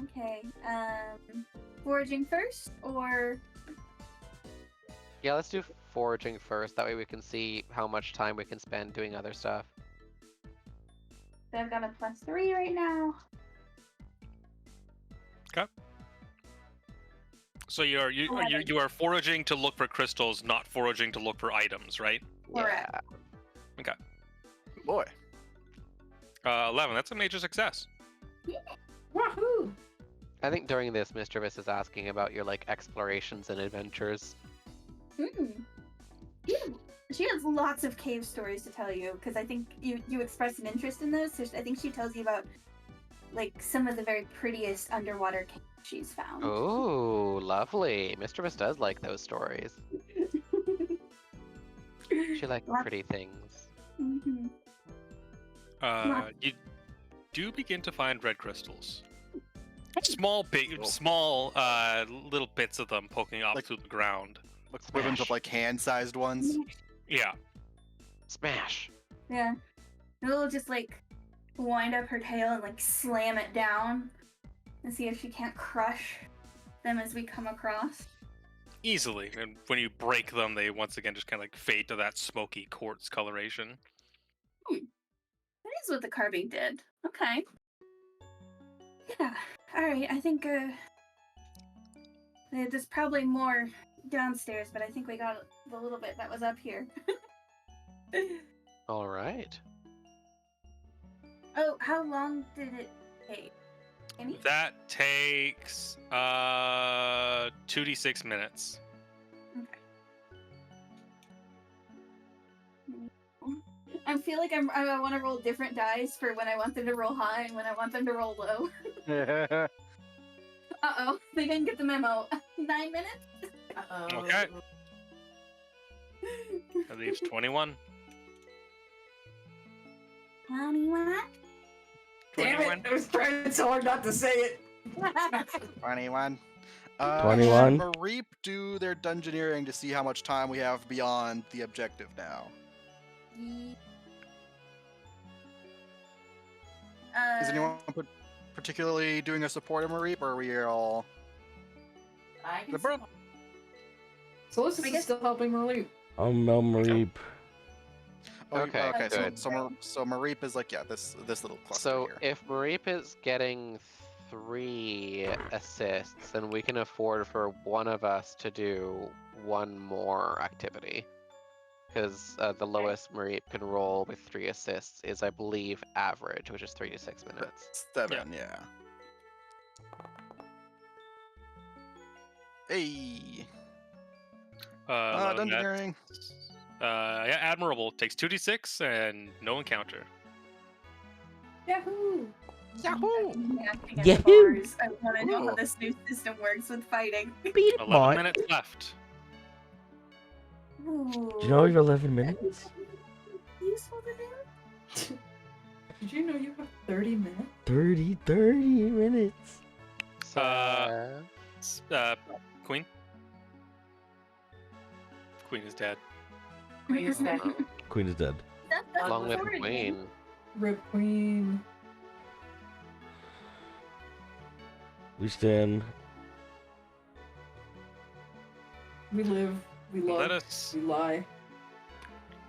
Okay. Foraging first, or Yeah, let's do foraging first. That way we can see how much time we can spend doing other stuff. so I've got a +3 right now. So you are foraging to look for crystals, not foraging to look for items, right? Correct. Yeah. Boy. 11. That's a major success. Wahoo! I think during this, Mischievous is asking about your like explorations and adventures. She has lots of cave stories to tell you, because I think you expressed an interest in those. So I think she tells you about like some of the very prettiest underwater caves she's found. Oh, lovely. Mischievous does like those stories. She likes Lots- pretty things. Mhm. You do begin to find red crystals. small little bits of them poking up Like- through the ground. Equivalent of like hand-sized ones. Yeah. Smash. Yeah. It'll just like wind up her tail and like slam it down and see if she can't crush them as we come across. Easily. And when you break them, they once again just kind of like fade to that smoky quartz coloration. That is what the carving did. Okay. Yeah. Alright, I think there's probably more downstairs, but I think we got the little bit that was up here. All right. Oh, how long did it take? Any? That takes 2d6 minutes. I feel like I want to roll different dice for when I want them to roll high and when I want them to roll low. Uh-oh, they didn't get the memo. 9 minutes? Uh-oh. Okay. That leaves 21. 21? Damn 21. it! I was trying so hard not to say it. 21. 21. Mareep do their dungeoneering to see how much time we have beyond the objective now. Is anyone particularly doing a support of Mareep, or are we all... I can The bro- So this I is guess- still helping Mareep. Mareep. Oh, Okay, okay. good. So Mareep is like, yeah, this little cluster So here. if Mareep is getting 3 assists, then we can afford for one of us to do one more activity. Because the lowest Mareep can roll with 3 assists is, I believe, average, which is 3 to 6 minutes. 7, yeah. Hey. Dungeoneering. Yeah, admirable. Takes 2d6 and no encounter. Yahoo! Yahoo! Yahoo! I want to know how Ooh. this new system works with fighting. Beat it, 11 boy. minutes left. Ooh. Do you know your 11 minutes? Useful to do? Did you know you have 30 minutes? 30 minutes. So, Queen? Queen is dead. Queen is dead. Queen is dead. That's long live the already- queen. Rip Queen. We stand. We live. We love. Let us. We lie.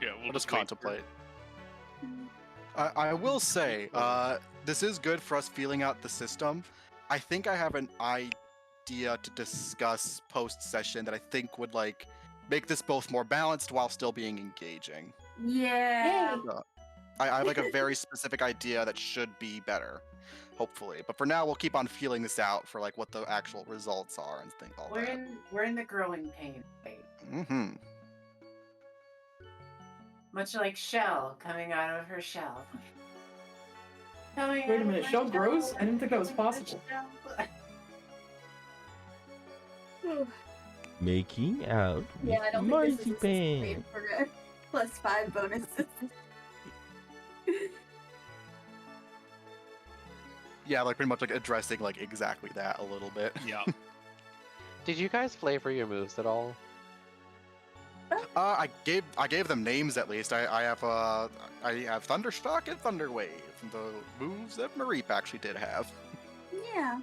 Yeah, We'll just wait for- contemplate. I will say, this is good for us feeling out the system. I think I have an idea to discuss post-session that I think would like make this both more balanced while still being engaging. Yeah. I have like a very specific idea that should be better, hopefully. But for now, we'll keep on feeling this out for like what the actual results are and think all that. We're in the growing pain phase. Mm-hmm. Much like Shell coming out of her shell. Wait a minute, Shell grows? I didn't think that was possible. Making out with Yeah, I don't think this is marzipan. made for a +5 bonuses. Yeah, like pretty much like addressing like exactly that a little bit. Yeah. Did you guys flavor your moves at all? I gave them names at least. I have Thunderstruck and Thunderwave, the moves that Mareep actually did have. Yeah.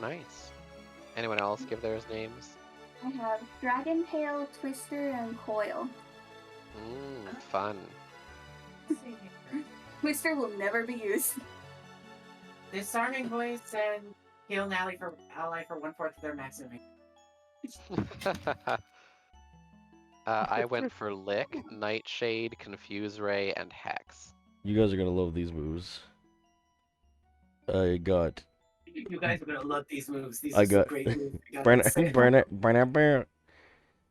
Nice. Anyone else give theirs names? I have Dragon Tail, Twister, and Coil. Fun. Twister will never be used. Disarming voice and heal an ally for 1/4 of their maximum. I went for Lick, Nightshade, Confuse Ray, and Hex. You guys are gonna love these moves. I got You guys are gonna love these moves. These I are some got- great moves. I gotta burn say. it, burn it, burn it, burn it.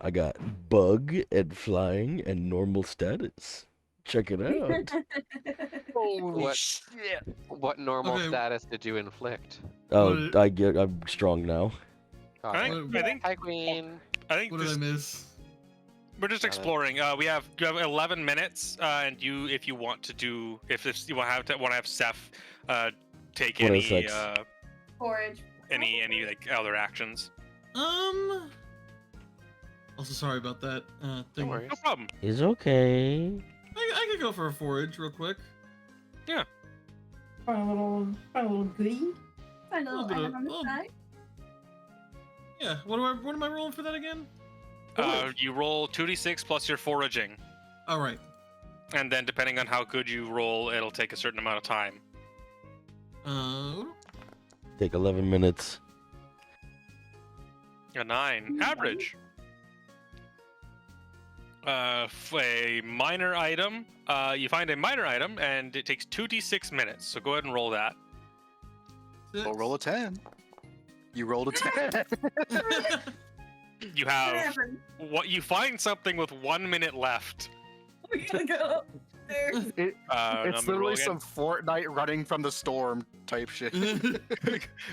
I got bug and flying and normal status. Check it out. What- shit! What normal Okay. status did you inflict? Oh, I'm strong now. I think Hi, Queen. What did I just, miss? we're just Got it. exploring. You have 11 minutes, and if you want to do, if you want to have Seth take What any is sex? Forage. Any like other actions? Also, sorry about that. Don't Thing. worry. No problem. It's okay. I could go for a forage real quick. Find a little goodie. Find a little Little bit item on the of- side. Yeah. What am I rolling for that again? You roll 2d6 plus your foraging, All right. and then depending on how good you roll, it'll take a certain amount of time. Take 11 minutes. A 9, average. A minor item. You find a minor item, and it takes 2d6 minutes. So go ahead and roll that. Go roll a 10. You rolled a 10. You What have happened? what you find something with 1 minute left. We gotta go upstairs. It, I'm it's gonna roll literally again. some Fortnite running from the storm type shit.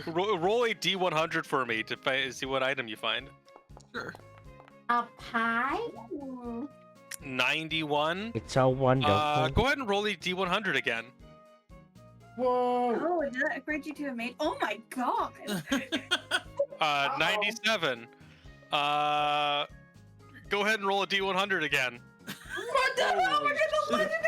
Roll a d100 for me to see what item you find. Sure. A pie? Ooh. 91. It's so wonderful. Go ahead and roll a d100 again. Whoa. Oh, did that upgrade you to a mate? Oh my god! 97. Go ahead and roll a d100 again. What the hell? We got the legendary!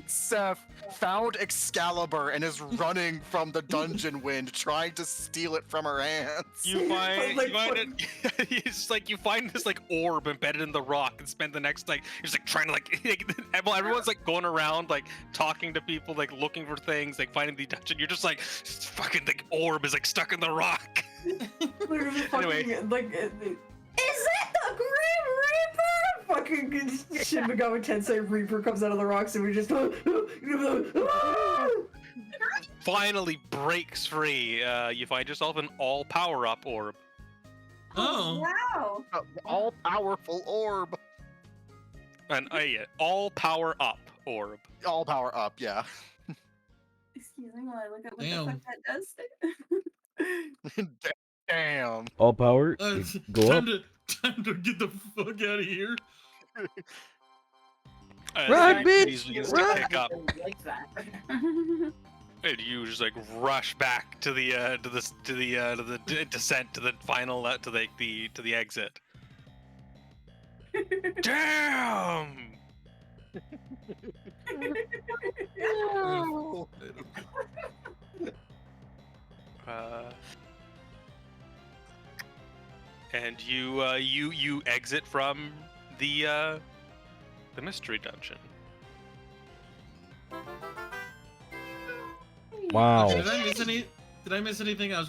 Seth found Excalibur and is running from the dungeon wind, trying to steal it from her hands. You find, Like, you find it. It's like you find this like orb embedded in the rock, and spend the next like you're just like trying to well, everyone's like going around like talking to people, like looking for things, like finding the dungeon. You're just like this fucking like orb is like stuck in the rock. Literally Anyway. fucking, like, is that the Grim Reaper? Fucking Shin Megami Tensei Reaper comes out of the rocks and we just Finally breaks free. You find yourself an all power up orb. Oh. Wow! All powerful orb. An all power up orb. All power up, yeah. Excuse me while I look at what Damn. the fuck that does. Damn. All power. It's Go up. time to get the fuck out of here. Run, bitch! These begins Run! to pick up, Like that. and you just like rush back to the descent to the final to the exit. Damn! And you exit from the mystery dungeon. Wow. Did I miss any? Did I miss anything? I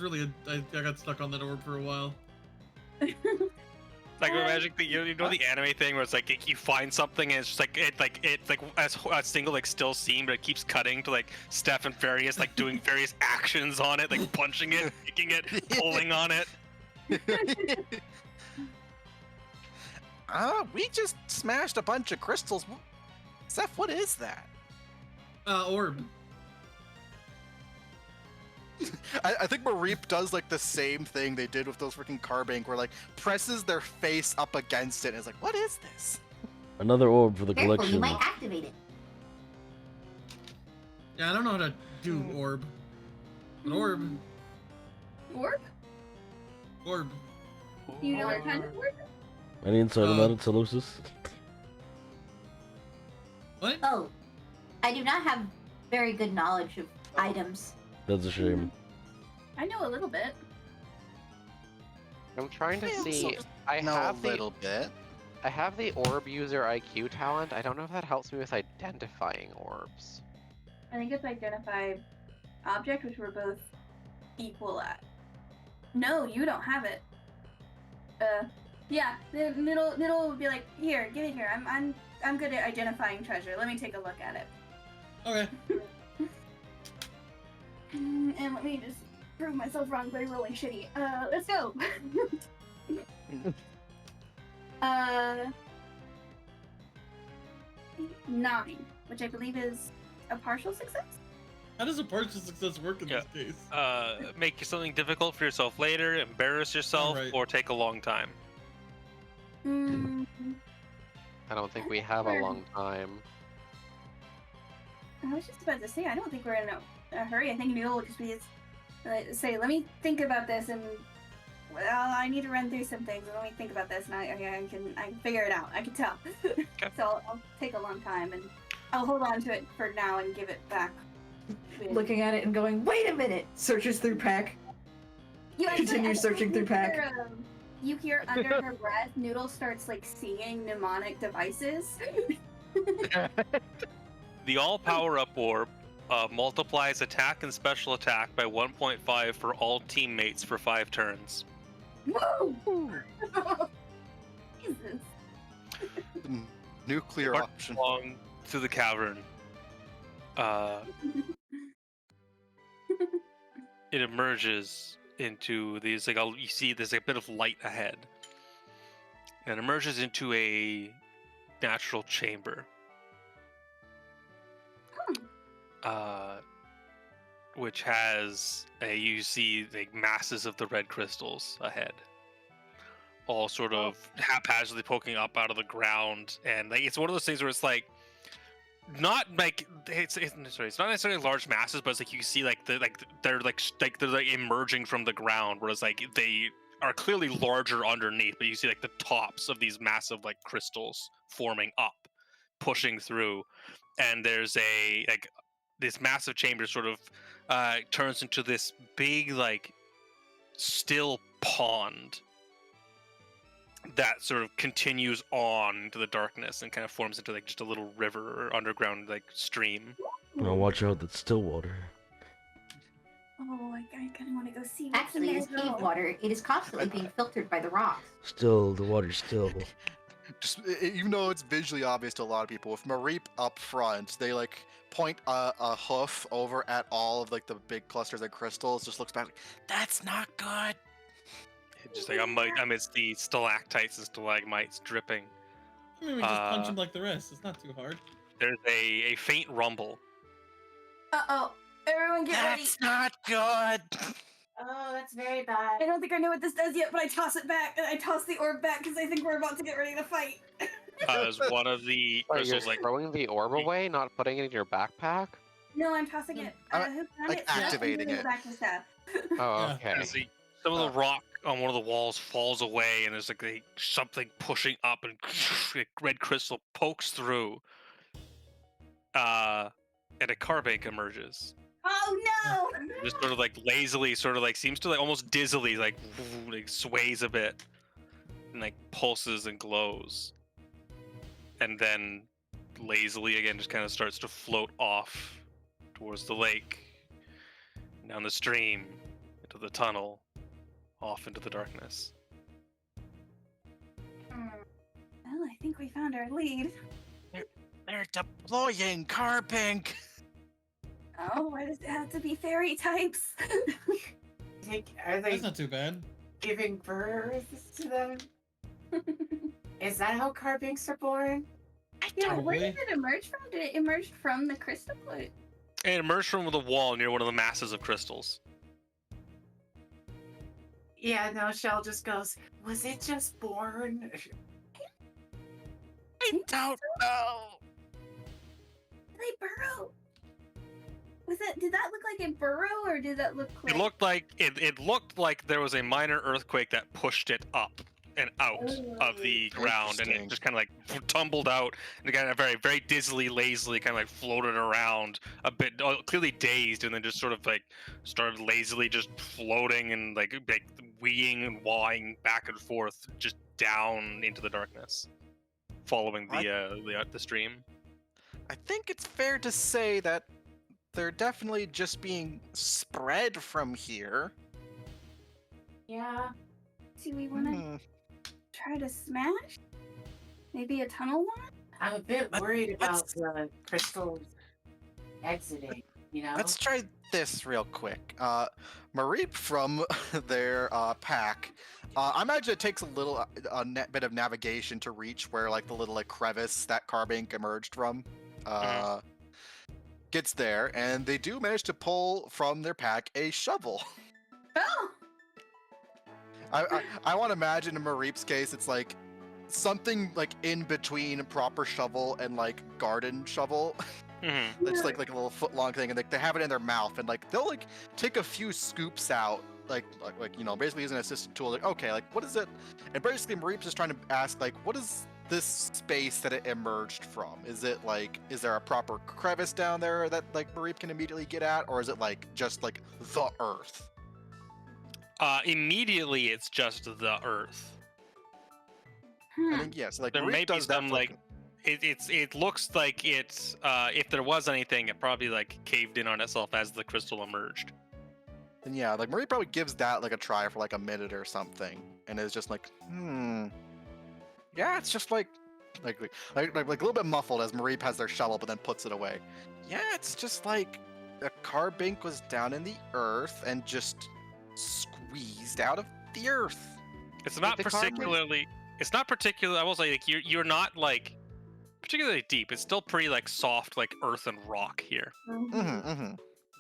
got stuck on that orb for a while. Like imagine you know the anime thing where it's like you find something and it's just like it's like a single like still scene, but it keeps cutting to like Steph and Farius like doing various actions on it, like punching it, kicking it, pulling on it. We just smashed a bunch of crystals. Seth, what is that? Orb. I think Mareep does like the same thing they did with those freaking Carbank, where like presses their face up against it and is like, what is this? Another orb for the Careful, you collection. might activate it. Yeah, I don't know how to do orb. An orb. Orb? Orb. You know what kind of orb? Any insight on that, Solosis? What? Oh, I do not have very good knowledge of items. That's a shame. I know a little bit. I'm trying to Yeah, see. so- I No, a have the little bit. I have the orb user IQ talent. I don't know if that helps me with identifying orbs. I think it's identify object, which we're both equal at. No, you don't have it. Yeah, it'll be like, here, give it here. I'm good at identifying treasure. Let me take a look at it. Okay. And let me just prove myself wrong by rolling shitty. Let's go. 9, which I believe is a partial success. How does a partial success work in Yeah. this case? Make something difficult for yourself later, embarrass yourself, Alright. or take a long time. Mm, I don't think we have a long time. I was just about to say, I don't think we're in a a hurry. I think Noodle will just be say, let me think about this, and well, I need to run through some things. Let me think about this, and I can figure it out. I can tell. So I'll take a long time, and I'll hold on to it for now and give it back. Looking at it and going, wait a minute! Searches through pack. Continue searching through pack. You hear under her breath, Noodle starts like singing mnemonic devices. The all power up orb multiplies attack and special attack by 1.5 for all teammates for 5 turns. Woo! Jesus. Nuclear March option. along through the cavern. It emerges into these you see there's a bit of light ahead, and it emerges into a natural chamber. Which has you see like masses of the red crystals ahead, all sort of haphazardly poking up out of the ground, and like it's one of those things where it's like not like it's not necessarily large masses, but it's like you see they're emerging from the ground, whereas like they are clearly larger underneath, but you see like the tops of these massive like crystals forming up, pushing through, and there's this massive chamber sort of turns into this big like still pond that sort of continues on into the darkness and kind of forms into like just a little river or underground like stream. Now watch out, that's still water. Oh, I kind of want to go see what's Actually, in it's there, cave though. water. It is constantly being filtered by the rocks. Still, the water's still. Just even though it's visually obvious to a lot of people, with Mareep up front, they like point a hoof over at all of like the big clusters of crystals. Just looks back like, that's not good. Just like amidst the stalactites and stalagmites dripping. Maybe we just punch him like the rest. It's not too hard. There's a faint rumble. Uh-oh. Everyone get ready. That's not good. Oh, that's very bad. I don't think I know what this does yet, but I toss it back, and I toss the orb back because I think we're about to get ready to fight. As one of the Wait, you're crystals like throwing the orb away, not putting it in your backpack? No, I'm tossing it. Who found like it? activating Yeah, it. back to staff. Oh, Yeah. okay. as some of the rock on one of the walls falls away, and there's like something pushing up, and red crystal pokes through. And a carbake emerges. Oh no! Just sort of like lazily, sort of like seems to like almost dizzily, like sways a bit, and like pulses and glows, and then lazily again just kind of starts to float off towards the lake, down the stream, into the tunnel, off into the darkness. Well, I think we found our lead. They're deploying Carbink. Oh, why does it have to be fairy types? Are they That's not too bad. giving birth to them? Is that how carbinks are born? Yeah, where Probably. did it emerge from? Did it emerge from the crystal? And it emerged from the wall near one of the masses of crystals. Yeah, no, Shell just goes, was it just born? I don't know. Did they burrow? Did that look like a burrow, or did that look like... It looked like there was a minor earthquake that pushed it up and out of the ground, and it Interesting. just kind of like tumbled out and kind of very, very dizzily, lazily kind of like floated around a bit, clearly dazed, and then just sort of like started lazily just floating and like weeing and wahing back and forth just down into the darkness, following the stream. I think it's fair to say that they're definitely just being spread from here. Yeah. Do we want to try to smash? Maybe a tunnel one? I'm a bit worried about let's- the crystals exiting, you know? Let's try this real quick. Mareep from their pack. I imagine it takes a bit of navigation to reach where like the little like crevice that Carbink emerged from. Gets there, and they do manage to pull from their pack a shovel. Oh! I want to imagine in Mareep's case, it's like something like in between proper shovel and like garden shovel. Mhm. It's like a little foot long thing, and they have it in their mouth, and like they'll like take a few scoops out, like basically using an assistant tool. Like, okay, like what is it? And basically, Mareep's just trying to ask like, what is this space that it emerged from? Is it like, is there a proper crevice down there that like Mareep can immediately get at, or is it like just like the Earth? Immediately, it's just the Earth. I think yes. Like There Mareep may be does that some for, like it looks like it's if there was anything, it probably like caved in on itself as the crystal emerged. And yeah, like Marie probably gives that like a try for like a minute or something, and is just like, yeah, it's just like a little bit muffled as Marie has their shovel, but then puts it away. Yeah, it's just like a carbink was down in the earth and just squeezed out of the earth. It's not the carbon- particularly. It's not particularly. I will say, like you're not like particularly deep. It's still pretty like soft, like earth and rock here.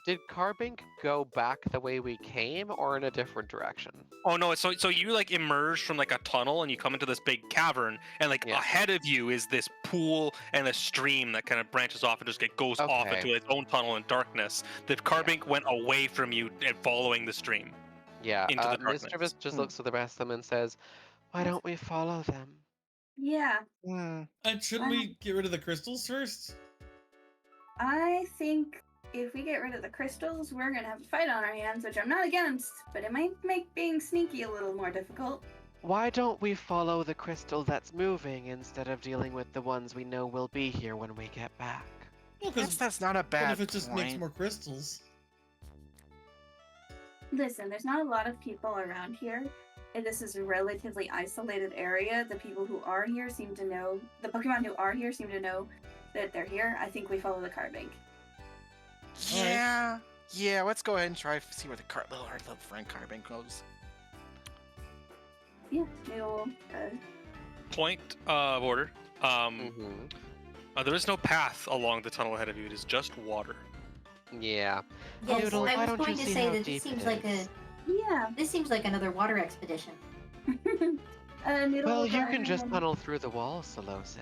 Did Carbink go back the way we came, or in a different direction? Oh no! So you like emerge from like a tunnel and you come into this big cavern, and like Yeah. ahead of you is this pool and a stream that kind of branches off and just goes off Okay. into its own tunnel in darkness. The Carbink went away from you and following the stream. Yeah, Into the darkness. Mischievous just looks to the rest of them and says, "Why don't we follow them?" Yeah, And shouldn't we get rid of the crystals first? I think if we get rid of the crystals, we're gonna have a fight on our hands, which I'm not against, but it might make being sneaky a little more difficult. Why don't we follow the crystal that's moving instead of dealing with the ones we know will be here when we get back? Well, Guess that's not a what bad if it just makes point. more crystals? Listen, there's not a lot of people around here, and this is a relatively isolated area. The people who are here seem to know, the Pokemon who are here seem to know that they're here. I think we follow the Carbink. Yeah, yeah. Let's go ahead and try see where the our little friend Carbink goes. Yeah, we'll, Point of order. Mm-hmm. There is no path along the tunnel ahead of you. It is just water. Yeah. Yes, Noodle, why I was don't going you to see say how that deep this seems it like is? yeah. this seems like another water expedition. Noodle, Well, will you go can just ahead tunnel through the wall, Solosis.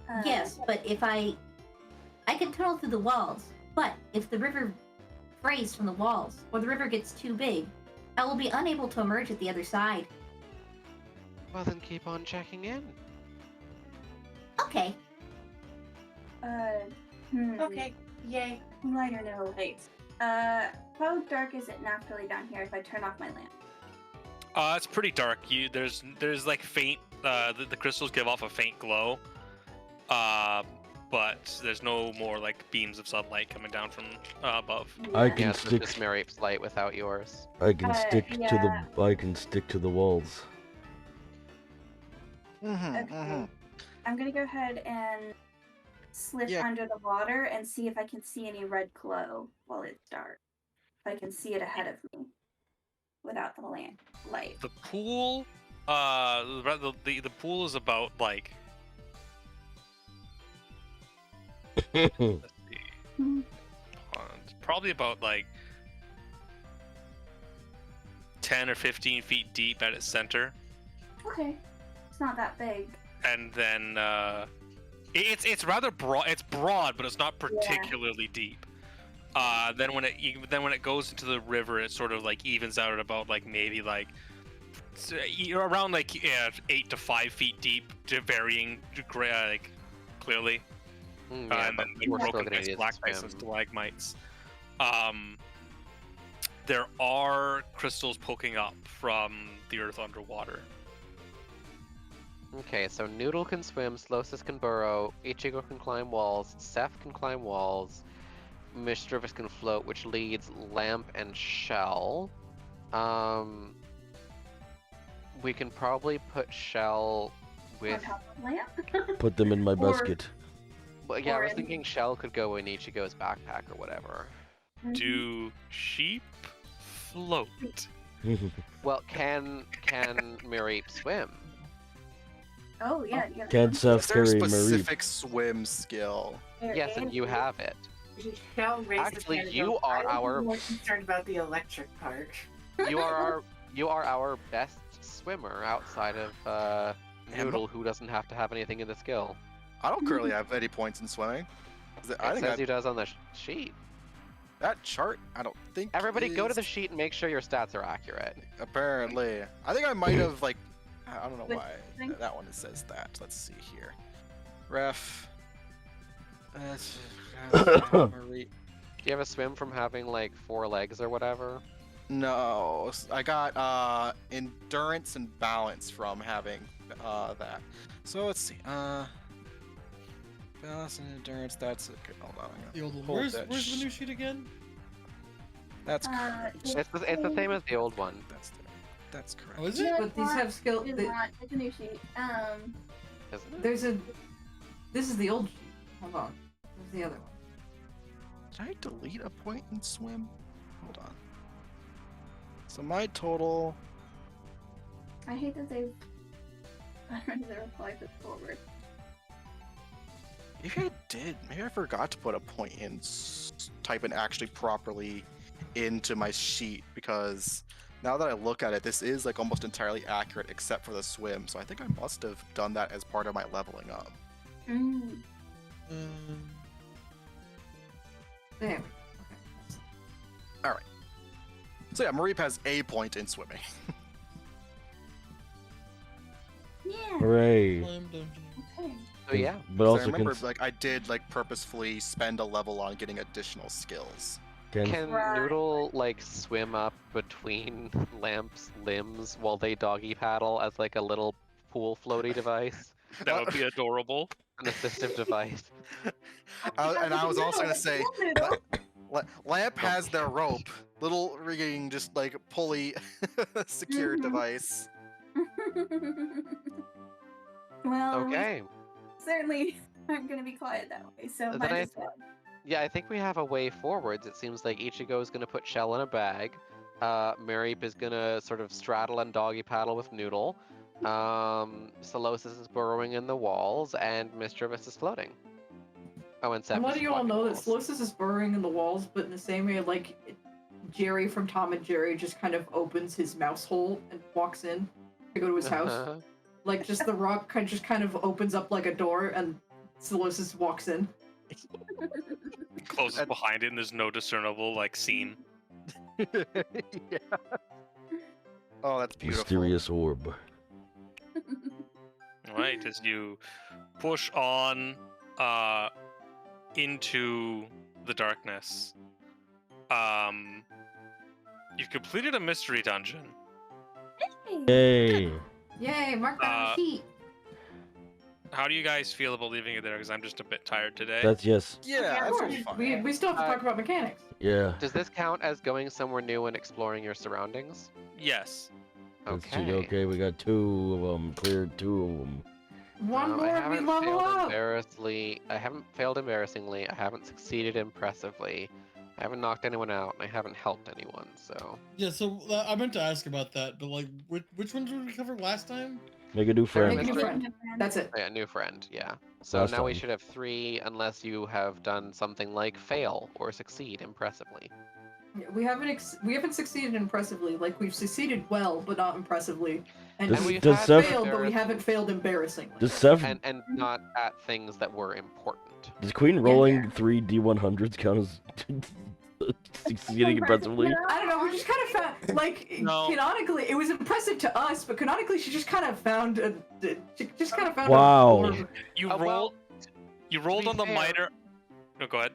and, Yes, but if I can tunnel through the walls, but if the river frays from the walls or the river gets too big, I will be unable to emerge at the other side. Well, then keep on checking in. Okay. Okay, yay. Light or no light? How dark is it naturally down here if I turn off my lamp? It's pretty dark. There's like faint. The crystals give off a faint glow. But there's no more like beams of sunlight coming down from above. I can Yeah, so stick. just Mareep's light without yours. I can stick yeah. to the. I can stick to the walls. Okay. I'm gonna go ahead and slip Yeah. under the water and see if I can see any red glow while it's dark. If I can see it ahead of me without the lamp light. The pool, the pool is about like let's see, it's probably about like 10 or 15 feet deep at its center, Okay. It's not that big. and then it's rather broad. It's broad, but it's not particularly deep. Then when it goes into the river, it sort of like evens out at about like maybe like around like 8 to 5 feet deep, to varying like clearly. Yeah, And but then we're still broken gonna ice, need black to ice, and swim. stalagmites. There are crystals poking up from the earth underwater. Okay, so Noodle can swim, Slosis can burrow, Ichigo can climb walls, Seth can climb walls, Mischievous can float, which leads Lamp and Shell. We can probably put Shell On with. top of lamp. Put them in my Or- basket. Well, yeah, I or was in- thinking Shell could go in Ichigo's backpack or whatever. Do sheep float? Well, can Mareep swim? Oh yeah. yeah. Can Is Seth there a carry Marie? specific swim skill? Yes, and you have it. Shall raise his Actually, hand and you go, are "I'm our- more concerned about the electric part." You are our best swimmer outside of Noodle, who doesn't have to have anything in the skill. I don't currently have any points in swimming. I It think says you does on the sheet. that chart, I don't think. Everybody go to is- the sheet and make sure your stats are accurate. Apparently, I think I might have like. I don't know Which why thing? that one says that. Let's see here. Ref. Marie- Do you have a swim from having like 4 legs or whatever? No, I got endurance and balance from having that. So let's see. Balance and endurance. That's okay. Hold on. The old one. Hold Where's that the new sheet again? That's correct. It's the same as the old one. That's correct. Oh, is No, it? But these have skill. It's not. It's a new sheet. Isn't it? There's a. This is the old sheet. Hold on. Where's the other one? Did I delete a point in swim? Hold on. So my total. I hate that they've. I don't know if they reply this forward. Maybe I did. Maybe I forgot to put a point in. Type it actually properly into my sheet because now that I look at it, this is like almost entirely accurate except for the swim. So I think I must have done that as part of my leveling up. Mm. There. So yeah, Mareep has a point in swimming. Yeah. Hooray. Slam dungeon. Okay. So yeah. But 'Cause also I remember can, like I did like purposefully spend a level on getting additional skills. Can Right. Noodle like swim up between Lamp's limbs while they doggy paddle as like a little pool floaty device? That would be adorable. An assistive device. And I was also gonna say, Lamp has their rope, little rigging, just like pulley secure Mhm. device. Well, Okay. we certainly aren't going to be quiet that way, so Then might I as well. Yeah, I think we have a way forwards. It seems like Ichigo is gonna put Shell in a bag. Mareep is gonna sort of straddle and doggy paddle with Noodle. Solosis is burrowing in the walls, and Mischievous is floating. Oh, and Sep I'm is letting you all blocking know that walls. Slosis is burrowing in the walls, but in the same way, like Jerry from Tom and Jerry just kind of opens his mouse hole and walks in to go to his house. Like just the rock just kind of opens up like a door, and Slosis walks in. Closes behind it, and there's no discernible like scene. Yeah. Oh, that's beautiful. mysterious orb. Right, as you push on into the darkness. You've completed a mystery dungeon. Yay. Yay, mark that on the sheet. How do you guys feel about leaving it there? Because I'm just a bit tired today. That's yes. Yeah, Of that's course, totally fine. we still have to talk about mechanics. Yeah. Does this count as going somewhere new and exploring your surroundings? Yes. That's Okay. okay, we got 2 of them. Cleared 2 of them. One I more, we haven't level failed up. I haven't failed embarrassingly. I haven't succeeded impressively. I haven't knocked anyone out, and I haven't helped anyone. So Yeah, so I meant to ask about that, but like, which ones did we cover last time? Make a new friend. Make a new Mystery- friend. That's it. yeah, new friend. Yeah. So Last now we time. should have 3, unless you have done something like fail or succeed impressively. We haven't succeeded impressively. Like we've succeeded well, but not impressively. And Does- And we've we've does had Seth- failed, but we haven't embarrassing- failed embarrassingly. Does Seth, and not at things that were important. does Queen rolling yeah. 3 D100s count as succeeding impressively? I don't know. We just kind of found, like, No. canonically, it was impressive to us, but canonically, she just kind of found Wow. a orb. You well, rolled. You rolled be on the fair- minor. No, go ahead.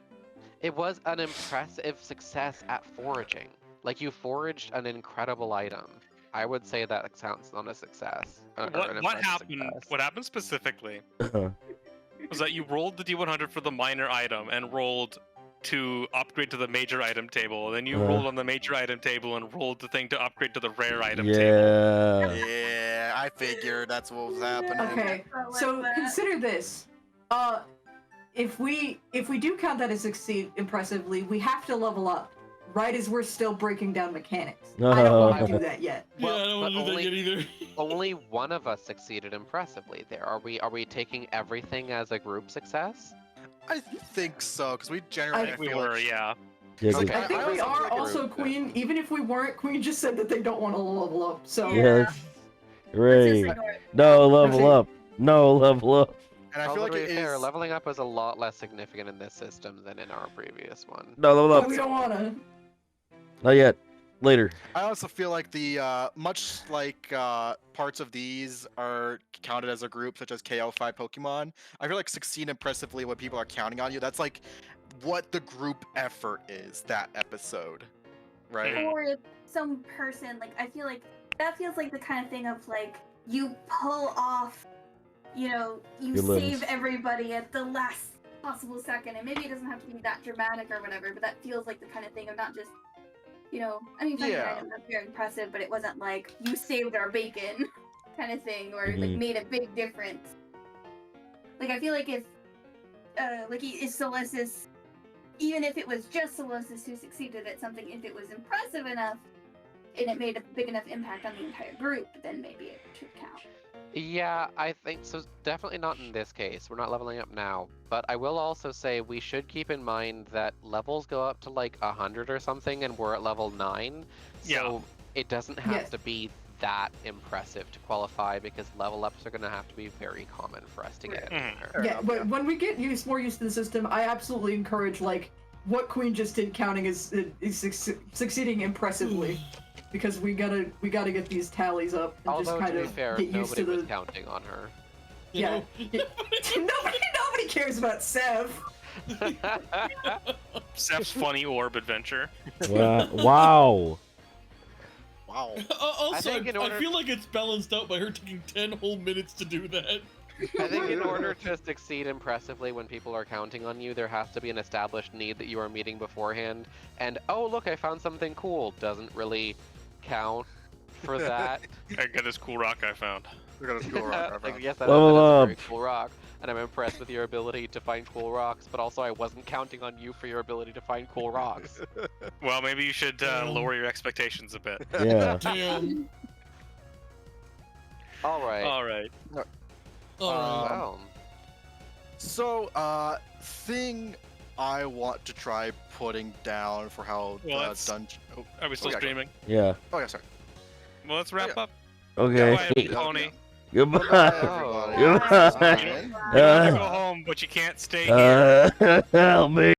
It was an impressive success at foraging. Like you foraged an incredible item. I would say that counts on a success. Or an What impressive happened? success. What happened specifically was that you rolled the D100 for the minor item and rolled to upgrade to the major item table. And then you rolled on the major item table and rolled the thing to upgrade to the rare item table. Yeah. Yeah, I figured that's what was happening. Okay, so consider this. If we do count that as succeed impressively, we have to level up. Right as we're still breaking down mechanics. I don't want to do that yet. Well, Yeah, I don't want to but do that yet either. Only one of us succeeded impressively there. Are we taking everything as a group success? I think so, because we generally I I think We feel were, like- yeah. Yeah, Okay. 'cause- I think I we also are feel like also group, Queen. Even if we weren't, Queen just said that they don't want to level up. So yeah. Let's Hooray. disregard it. No level Proceed. up. No level up. And I feel Although like to it be fair, is. leveling up is a lot less significant in this system than in our previous one. No, level But up. we don't wanna. Not yet. Later. I also feel like the much like parts of these are counted as a group, such as KO5 Pokemon. I feel like succeed impressively when people are counting on you. That's like what the group effort is that episode, right? Or some person, like, I feel like that feels like the kind of thing of like you pull off, you Your save limbs. everybody at the last possible second, and maybe it doesn't have to be that dramatic or whatever, but that feels like the kind of thing of not just, I mean, finding an Yeah. item, that's very impressive, but it wasn't like you saved our bacon kind of thing, or like Mhm. made a big difference. Like, I feel like if Solosis, even if it was just Solosis who succeeded at something, if it was impressive enough and it made a big enough impact on the entire group, then maybe it should count. Yeah, I think so. Definitely not in this case. We're not leveling up now. But I will also say we should keep in mind that levels go up to like 100 or something, and we're at level 9. So it doesn't have Yes. to be that impressive to qualify, because level ups are going to have to be very common for us to get in Mhm. there. Fair Yeah, enough, but when we get more used to the system, I absolutely encourage like what Queen just did counting is succeeding impressively, because we gotta get these tallies up and Although, just to kind be of fair, get used nobody to was the. counting on her. You Yeah. know? nobody cares about Sev. Seph's funny orb adventure. Wow. Wow. Also, think in I order- feel like it's balanced out by her taking 10 whole minutes to do that. I think in order to succeed impressively when people are counting on you, there has to be an established need that you are meeting beforehand. And, oh, look, I found something cool, doesn't really count for that. I got this cool rock I found. We're gonna school rock. Like, yes, that Level is a up. very cool rock, and I'm impressed with your ability to find cool rocks, but also I wasn't counting on you for your ability to find cool rocks. Well, maybe you should lower your expectations a bit. Yeah. Damn. Alright. All right. Alright. Well, So, thing I want to try putting down for how Well, the that's- dungeon. Oh, Are we still yeah, go. streaming? Yeah. oh yeah, sorry. Well, let's wrap yeah. up. Okay. Bye, Yeah. Pony. Goodbye. Everybody. Goodbye. Bye. You don't have to go home, but you can't stay here. Help me.